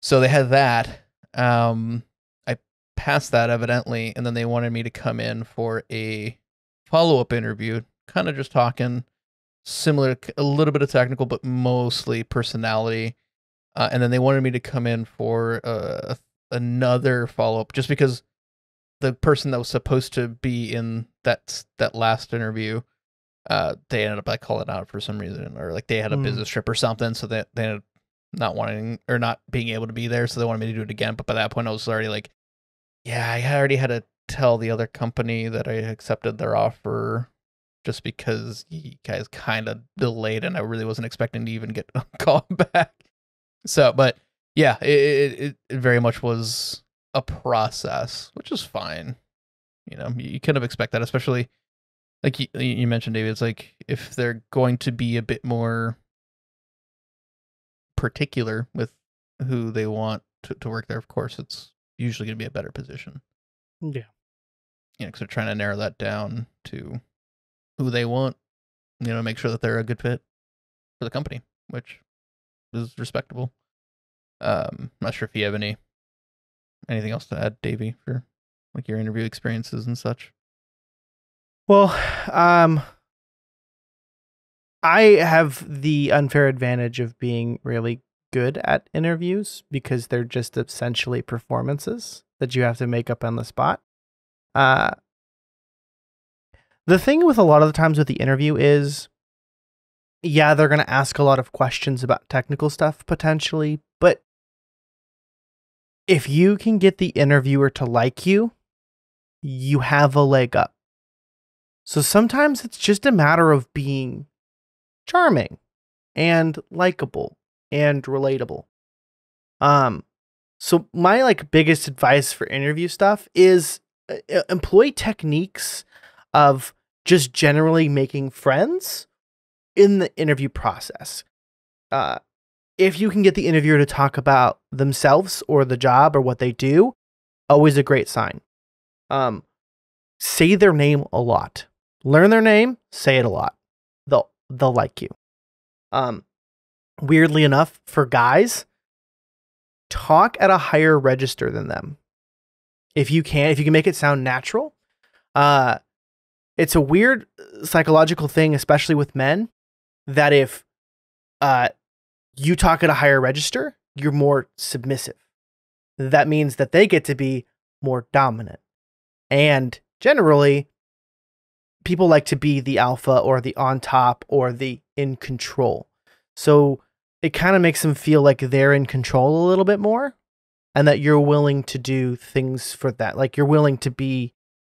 So they had that. I passed that evidently, and then they wanted me to come in for a follow-up interview, kind of just talking similar, a little bit of technical, but mostly personality. And then they wanted me to come in for another follow-up, just because the person that was supposed to be in that last interview, they ended up like calling out for some reason, or like they had a business trip or something, so they ended up not wanting or not being able to be there, so they wanted me to do it again. But by that point, I was already like, yeah, I already had to tell the other company that I accepted their offer, just because you guys kind of delayed, and I really wasn't expecting to even get a call back. So, but yeah, it very much was a process, which is fine. You know, you kind of expect that, especially like you mentioned, David. It's like if they're going to be a bit more particular with who they want to work there, of course, it's usually going to be a better position. Yeah. You know, because they're trying to narrow that down to who they want, you know, make sure that they're a good fit for the company, which is respectable. Not sure if you have anything else to add, Davey, for like your interview experiences and such. Well, I have the unfair advantage of being really good at interviews because they're just essentially performances that you have to make up on the spot. The thing with a lot of the times with the interview is, yeah, they're going to ask a lot of questions about technical stuff potentially, but if you can get the interviewer to like you, you have a leg up. So sometimes it's just a matter of being charming and likable and relatable. So my like biggest advice for interview stuff is employ techniques of just generally making friends in the interview process. If you can get the interviewer to talk about themselves or the job or what they do, always a great sign. Say their name a lot. Learn their name, say it a lot. They'll like you. Weirdly enough, for guys, talk at a higher register than them. If you can make it sound natural. It's a weird psychological thing, especially with men, that if you talk at a higher register, you're more submissive. That means that they get to be more dominant. And generally, people like to be the alpha or the on top or the in control. So it kind of makes them feel like they're in control a little bit more and that you're willing to do things for that. Like you're willing to be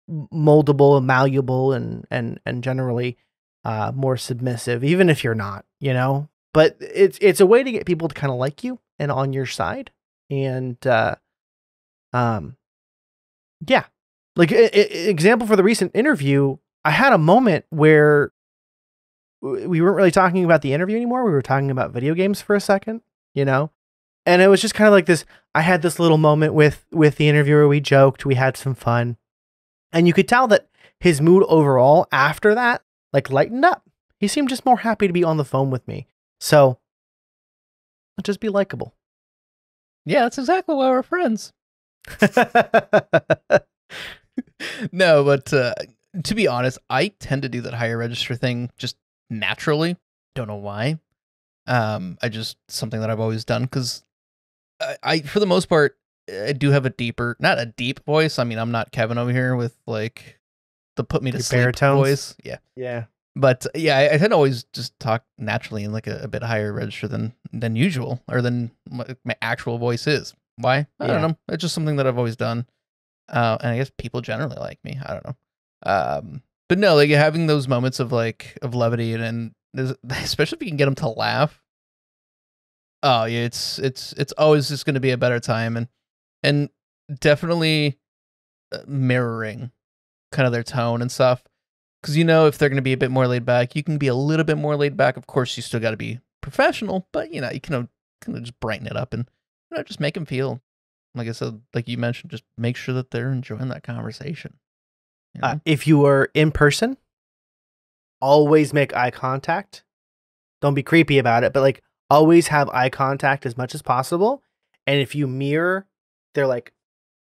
moldable and malleable and generally more submissive, even if you're not, you know, but it's a way to get people to kind of like you and on your side. And, yeah, like example for the recent interview, I had a moment where we weren't really talking about the interview anymore. We were talking about video games for a second, you know, and it was just kind of like this. I had this little moment with the interviewer. We joked, we had some fun, and you could tell that his mood overall after that, like, lightened up. He seemed just more happy to be on the phone with me. So just be likable. Yeah, that's exactly why we're friends. No, but to be honest, I tend to do that higher register thing just naturally. Don't know why. I just something that I've always done because I for the most part I do have not a deep voice. I mean, I'm not Kevin over here with like the put me to sleep baritones voice. Yeah. But yeah, I tend to always just talk naturally in like a bit higher register than usual or than my actual voice is. Why? I don't know. It's just something that I've always done. And I guess people generally like me. I don't know. But no, like having those moments of levity and especially if you can get them to laugh. Oh yeah, it's always just going to be a better time and definitely mirroring kind of their tone and stuff. Because you know if they're going to be a bit more laid back, you can be a little bit more laid back. Of course, you still got to be professional, but you know you can kind of just brighten it up and just make them feel. Like I said, like you mentioned, just make sure that they're enjoying that conversation. You know? If you are in person, always make eye contact. Don't be creepy about it, but like always have eye contact as much as possible. And if you mirror their like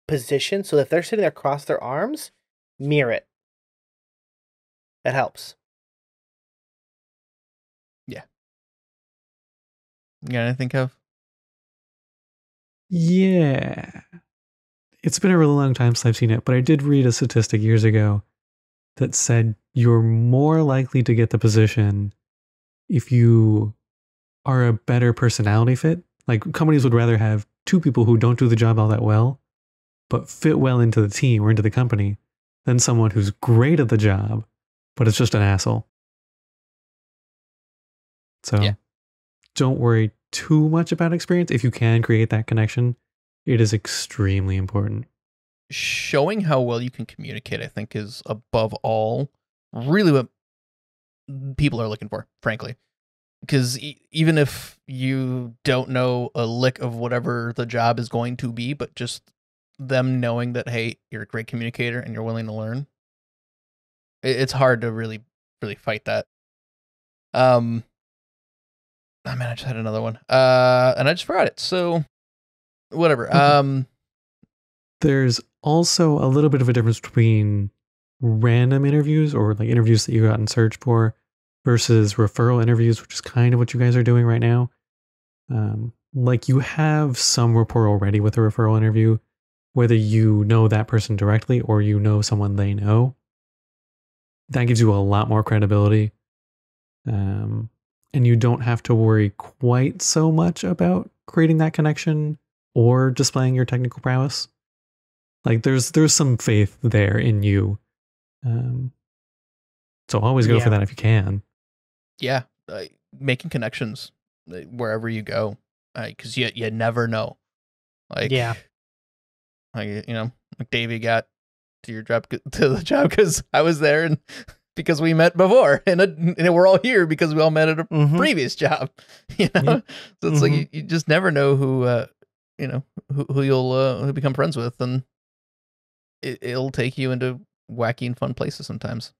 position, so if they're sitting there across their arms, mirror it. That helps. Yeah. You got anything, Kev? Yeah. It's been a really long time since I've seen it, but I did read a statistic years ago that said you're more likely to get the position if you are a better personality fit. Like companies would rather have two people who don't do the job all that well, but fit well into the team or into the company than someone who's great at the job, but it's just an asshole. So don't worry too much about experience. If you can create that connection, it is extremely important. Showing how well you can communicate, I think, is above all really what people are looking for, frankly. Because even if you don't know a lick of whatever the job is going to be, but just them knowing that, hey, you're a great communicator and you're willing to learn, it's hard to really, really fight that. Oh man, I just had another one. And I just forgot it. So whatever. There's also a little bit of a difference between random interviews or like interviews that you go out and search for versus referral interviews, which is kind of what you guys are doing right now. Like you have some rapport already with a referral interview, whether you know that person directly or you know someone they know. That gives you a lot more credibility. And you don't have to worry quite so much about creating that connection or displaying your technical prowess. Like there's some faith there in you. So always go for that if you can. Yeah, making connections wherever you go, because you never know. Like, like Davey got to your job, to the job because I was there and because we met before, and we're all here because we all met at a previous job. So it's like you just never know who who you'll become friends with, and it'll take you into wacky and fun places sometimes.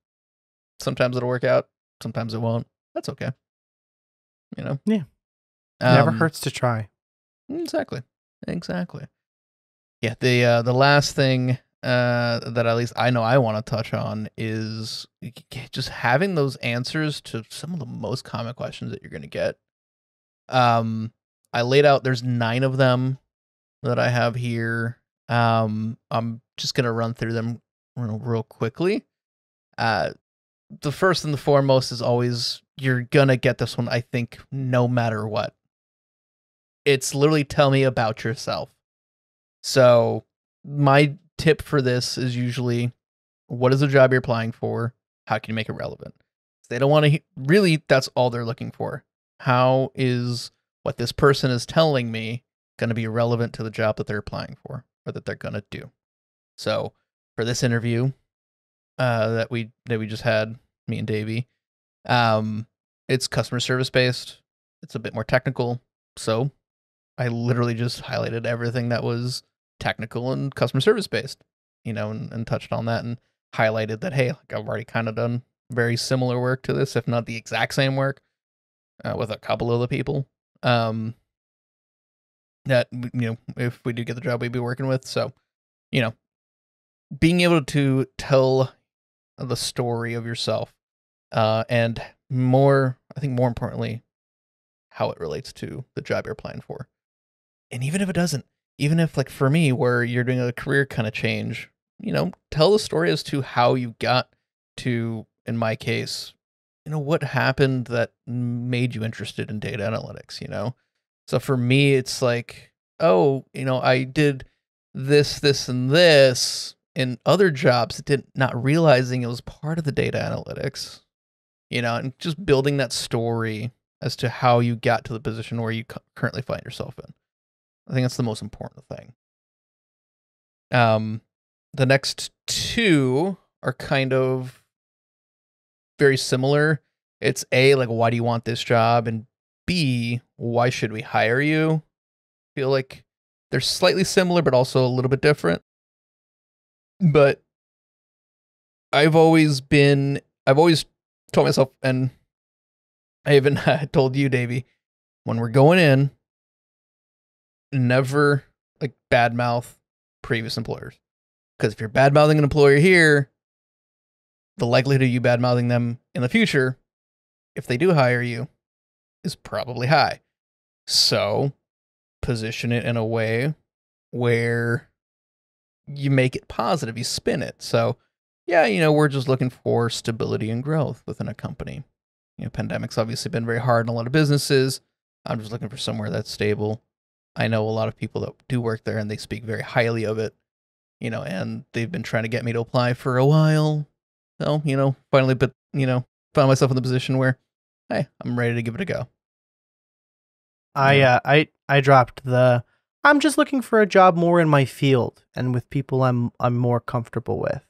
Sometimes it'll work out, sometimes it won't. That's okay. Yeah. Never hurts to try. Exactly. Yeah, the last thing that at least I know I want to touch on is just having those answers to some of the most common questions that you're going to get. I laid out, there's 9 of them that I have here. I'm just going to run through them real quickly. The first and the foremost is always, you're going to get this one, I think, no matter what. It's literally, tell me about yourself. So my tip for this is usually, what is the job you're applying for? How can you make it relevant? They don't want to, really, that's all they're looking for. How is what this person is telling me going to be relevant to the job that they're applying for or that they're going to do? So for this interview that we just had, me and Davey, it's customer service based. It's a bit more technical. So I literally just highlighted everything that was technical and customer service based, and touched on that and highlighted that, hey, like I've already kind of done very similar work to this, if not the exact same work, with a couple of the people that, if we do get the job, we'd be working with. So, being able to tell the story of yourself, and more importantly, how it relates to the job you're applying for. And even if it doesn't, even if, like for me, where you're doing a career kind of change, tell the story as to how you got to, in my case, what happened that made you interested in data analytics, So for me, it's like, I did this, and this in other jobs, not realizing it was part of the data analytics, and just building that story as to how you got to the position where you currently find yourself in. I think that's the most important thing. The next 2 are kind of very similar. It's A, like, why do you want this job? And B, why should we hire you? I feel like they're slightly similar, but also a little bit different. But I've always told myself, and I even told you, Davey, when we're going in, never like badmouth previous employers. Because if you're badmouthing an employer here, the likelihood of you badmouthing them in the future, if they do hire you, is probably high. So position it in a way where you make it positive, you spin it. So yeah, we're just looking for stability and growth within a company. Pandemic's obviously been very hard on a lot of businesses. I'm just looking for somewhere that's stable. I know a lot of people that do work there and they speak very highly of it, and they've been trying to get me to apply for a while. So, finally, found myself in the position where, hey, I'm ready to give it a go. I dropped I'm just looking for a job more in my field and with people I'm more comfortable with.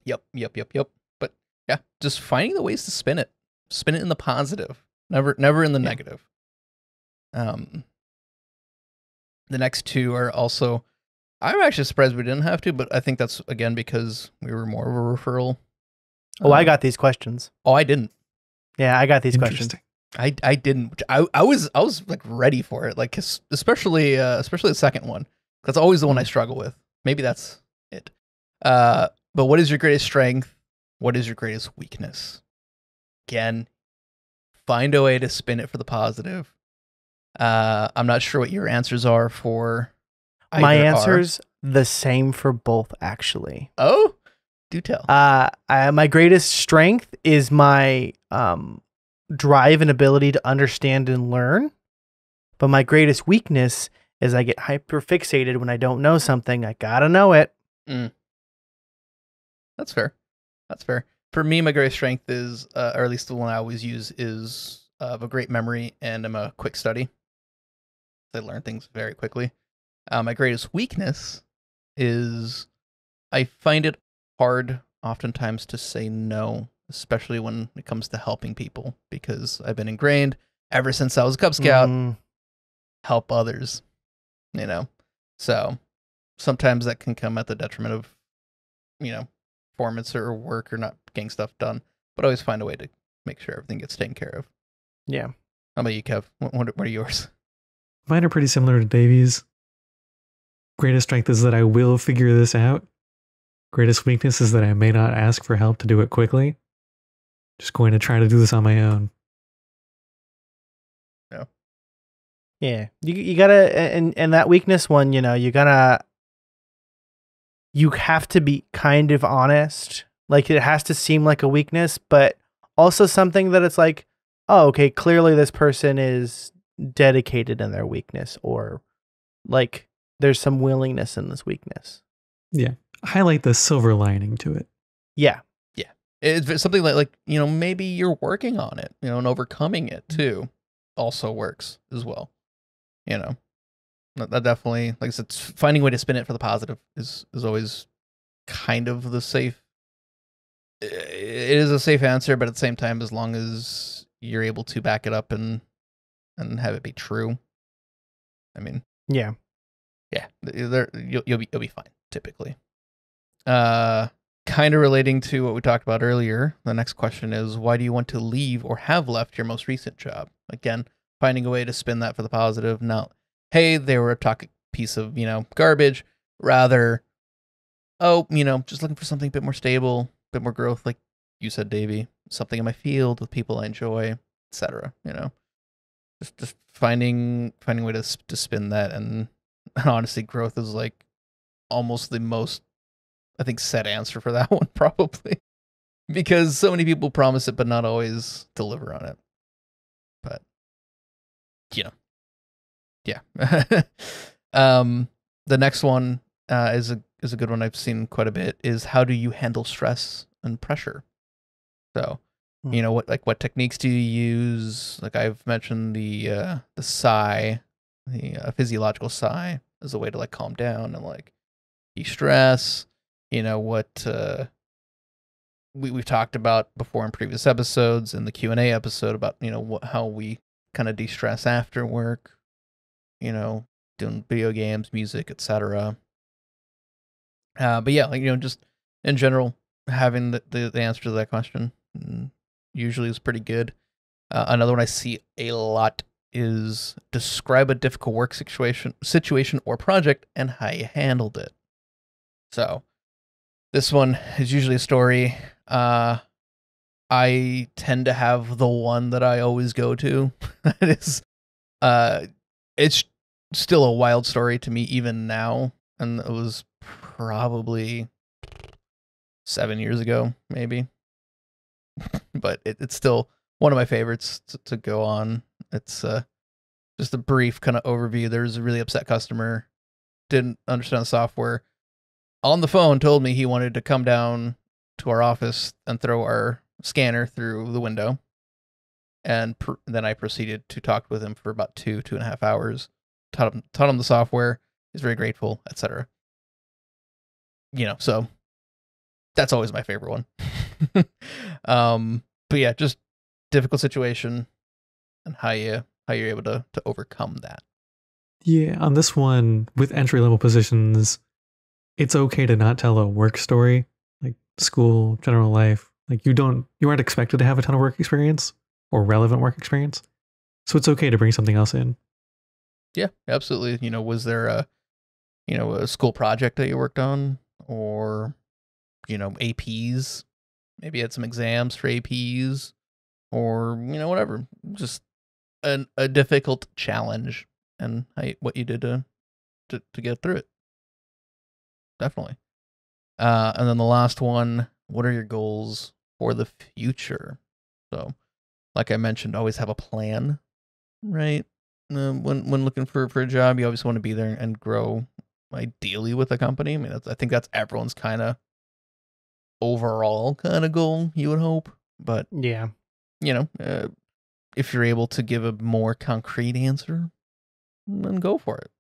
Yep. But yeah, just finding the ways to spin it in the positive, never in the negative. The next 2 are also, I'm actually surprised we didn't have to, but I think that's, again, because we were more of a referral. Oh, I got these questions. Oh, I didn't. Yeah, I got these questions. I didn't. I was like ready for it, like especially the second one. That's always the one I struggle with. Maybe that's it. But what is your greatest strength? What is your greatest weakness? again, find a way to spin it for the positive. I'm not sure what your answers are for either. My answer's the same for both, actually. Oh, do tell. My greatest strength is my drive and ability to understand and learn. But my greatest weakness is I get hyper fixated when I don't know something. I gotta know it. That's fair. That's fair. For me, my greatest strength is, or at least the one I always use, is of a great memory, and I'm a quick study. I learn things very quickly. My greatest weakness is I find it hard oftentimes to say no, especially when it comes to helping people, because I've been ingrained ever since I was a Cub Scout, help others, you know? So sometimes that can come at the detriment of, you know, performance or work or not getting stuff done, but always find a way to make sure everything gets taken care of. Yeah. How about you, Kev? What are yours? Mine are pretty similar to Davies. Greatest strength is that I will figure this out. Greatest weakness is that I may not ask for help to do it quickly. Just going to try to do this on my own. Yeah. Yeah. You gotta, and that weakness one, you know, you have to be kind of honest. Like, it has to seem like a weakness, but also something that it's like, oh, okay, clearly this person is dedicated in their weakness, or like there's some willingness in this weakness. Yeah. Highlight the silver lining to it. Yeah. Yeah. It's something like, you know, maybe you're working on it, you know, and overcoming it too also works as well. You know, that definitely, like I said, finding a way to spin it for the positive is always kind of the safe. It is a safe answer, but at the same time, as long as you're able to back it up and have it be true, I mean, yeah, you'll be fine typically. Kind of relating to what we talked about earlier, the next question is, why do you want to leave or have left your most recent job? Again, finding a way to spin that for the positive. Not, hey, they were a toxic piece of, you know, garbage. Rather, oh, you know, just looking for something a bit more stable, a bit more growth, like you said, Davey, something in my field with people I enjoy, etc. You know, just finding a way to spin that. And honestly, growth is like almost the most, I think, set answer for that one, probably, because so many people promise it but not always deliver on it. But you know, yeah. The next one is a good one I've seen quite a bit, is how do you handle stress and pressure? So, you know, what techniques do you use? Like I've mentioned the sigh, the physiological sigh, as a way to like calm down and like de-stress. You know, what we've talked about before in previous episodes, in the Q&A episode, about, you know, how we kind of de-stress after work, you know, doing video games, music, etc. But yeah, like, you know, just in general, having the answer to that question usually is pretty good. Another one I see a lot is describe a difficult work situation or project and how you handled it. So this one is usually a story. I tend to have the one that I always go to. It's still a wild story to me even now, and it was probably 7 years ago, maybe. But it's still one of my favorites to go on. It's just a brief kind of overview. There's a really upset customer, didn't understand the software. On the phone, told me he wanted to come down to our office and throw our scanner through the window. And then I proceeded to talk with him for about 2.5 hours. Taught him the software. He's very grateful, etc. You know, so that's always my favorite one. But yeah, just difficult situation and how you're able to overcome that. Yeah, on this one, with entry-level positions, it's okay to not tell a work story, like school, general life. Like you aren't expected to have a ton of work experience or relevant work experience. So it's okay to bring something else in. Yeah, absolutely. You know, was there a school project that you worked on, or, you know, APs? Maybe you had some exams for APs. or whatever, just a difficult challenge and what you did to get through it. Definitely. And then the last one, what are your goals for the future? So, like I mentioned, always have a plan, right? When looking for a job, you always want to be there and grow, ideally with a company. I mean, I think that's everyone's kind of overall kind of goal, you would hope. But yeah, if you're able to give a more concrete answer, then go for it.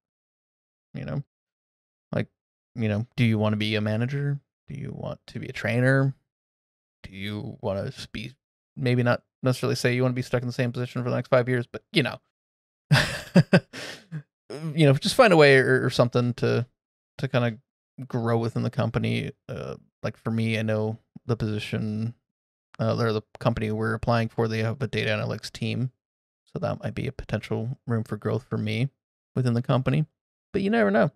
Do you want to be a manager? Do you want to be a trainer? Do you want to be, maybe not necessarily say you want to be stuck in the same position for the next 5 years, but just find a way or something to kind of grow within the company. Like for me, I know the position, or the company we're applying for, they have a data analytics team. So that might be a potential room for growth for me within the company, but you never know,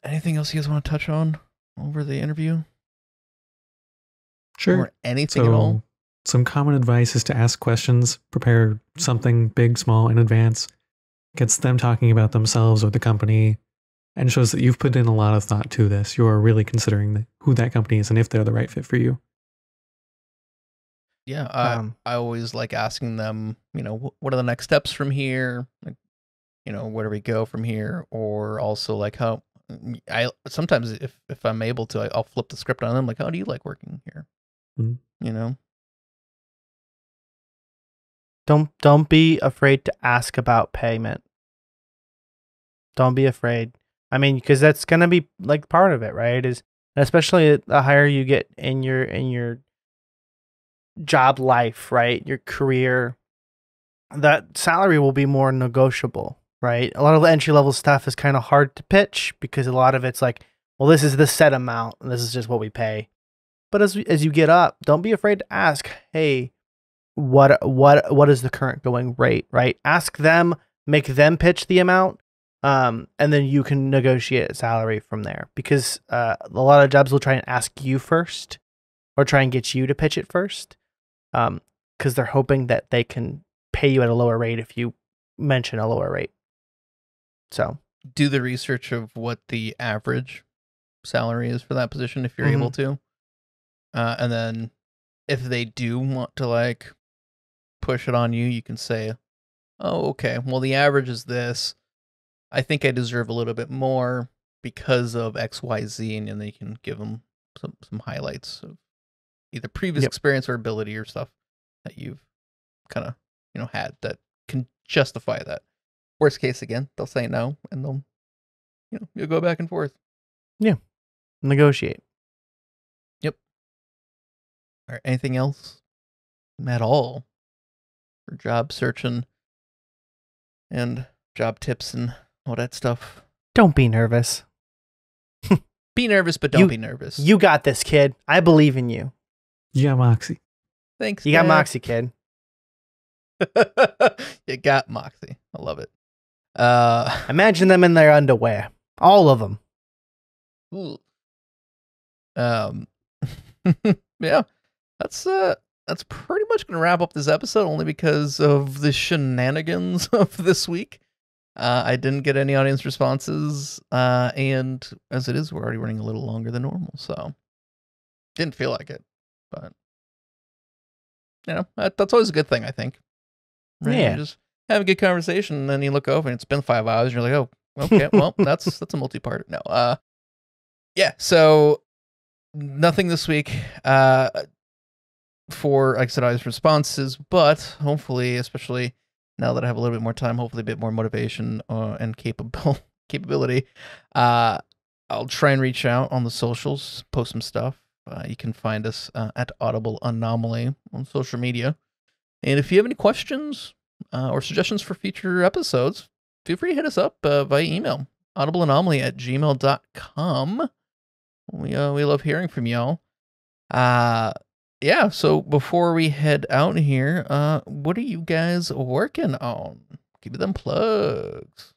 anything else you guys want to touch on over the interview? Sure. Or anything at all? Some common advice is to ask questions, prepare something big, small in advance, gets them talking about themselves or the company, and shows that you've put in a lot of thought to this. You're really considering who that company is and if they're the right fit for you. Yeah, I always like asking them, what are the next steps from here? Like, where do we go from here? Or also like how I sometimes if I'm able to, I'll flip the script on them. Like, how do you like working here? Mm-hmm. Don't be afraid to ask about payment. Don't be afraid. I mean, because that's gonna be like part of it, right? Is especially the higher you get in your job life, right? Your career, that salary will be more negotiable, right? A lot of the entry level stuff is kind of hard to pitch because a lot of it's like, well, this is the set amount and this is just what we pay. But as you get up, don't be afraid to ask, hey, what is the current going rate, right? Ask them, make them pitch the amount, and then you can negotiate a salary from there. Because a lot of jobs will try and ask you first, or try and get you to pitch it first, because they're hoping that they can pay you at a lower rate if you mention a lower rate. So do the research of what the average salary is for that position if you're able to. And then if they do want to like push it on you, you can say, oh, okay, well, the average is this. I think I deserve a little bit more because of XYZ. And then they can give them some highlights of either previous experience or ability or stuff that you've kind of, had that can justify that. Worst case, again, they'll say no, and they'll, you'll go back and forth. Yeah. Negotiate. Yep. All right, anything else at all for job searching and job tips and all that stuff? Don't be nervous. Be nervous, but don't be nervous. You got this, kid. I believe in you. You got moxie. Thanks, You got moxie, kid. You got moxie. I love it. Imagine them in their underwear. All of them. Ooh. Yeah, that's pretty much gonna wrap up this episode, only because of the shenanigans of this week. I didn't get any audience responses, and as it is, we're already running a little longer than normal, so didn't feel like it, but that's always a good thing, I think. Right? Yeah, you just have a good conversation, and then you look over and it's been 5 hours, and you're like, oh, okay, well, that's a multi-part. No, yeah, so nothing this week for, like I said, audience responses, but hopefully, especially now that I have a little bit more time, hopefully a bit more motivation and capability, I'll try and reach out on the socials, post some stuff. You can find us at Audible Anomaly on social media. And if you have any questions or suggestions for future episodes, feel free to hit us up via email, audibleanomaly@gmail.com. We love hearing from y'all. Yeah, so before we head out here, what are you guys working on? Give me them plugs.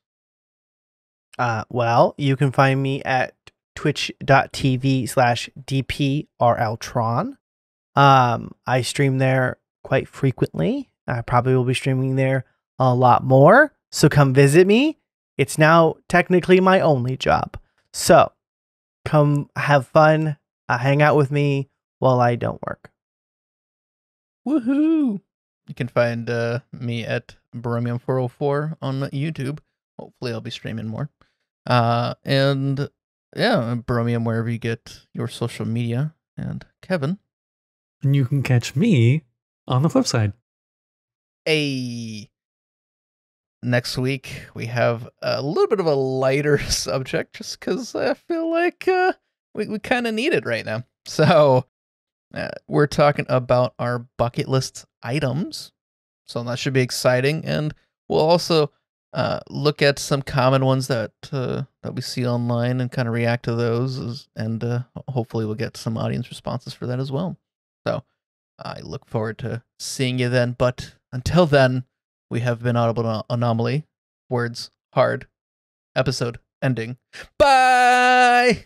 Well, you can find me at twitch.tv/DPRLtron. I stream there quite frequently. I probably will be streaming there a lot more. So come visit me. It's now technically my only job. So come have fun, hang out with me while I don't work. Woohoo! You can find me at Bromium404 on YouTube. Hopefully I'll be streaming more. And yeah, Bromium wherever you get your social media. And Kevin. And you can catch me on the flip side. Next week, we have a little bit of a lighter subject just because I feel like we kind of need it right now. So we're talking about our bucket list items. So that should be exciting. And we'll also look at some common ones that we see online and kind of react to those. And hopefully we'll get some audience responses for that as well. So I look forward to seeing you then. But until then, we have been Audible Anomaly. Words hard. Episode ending. Bye!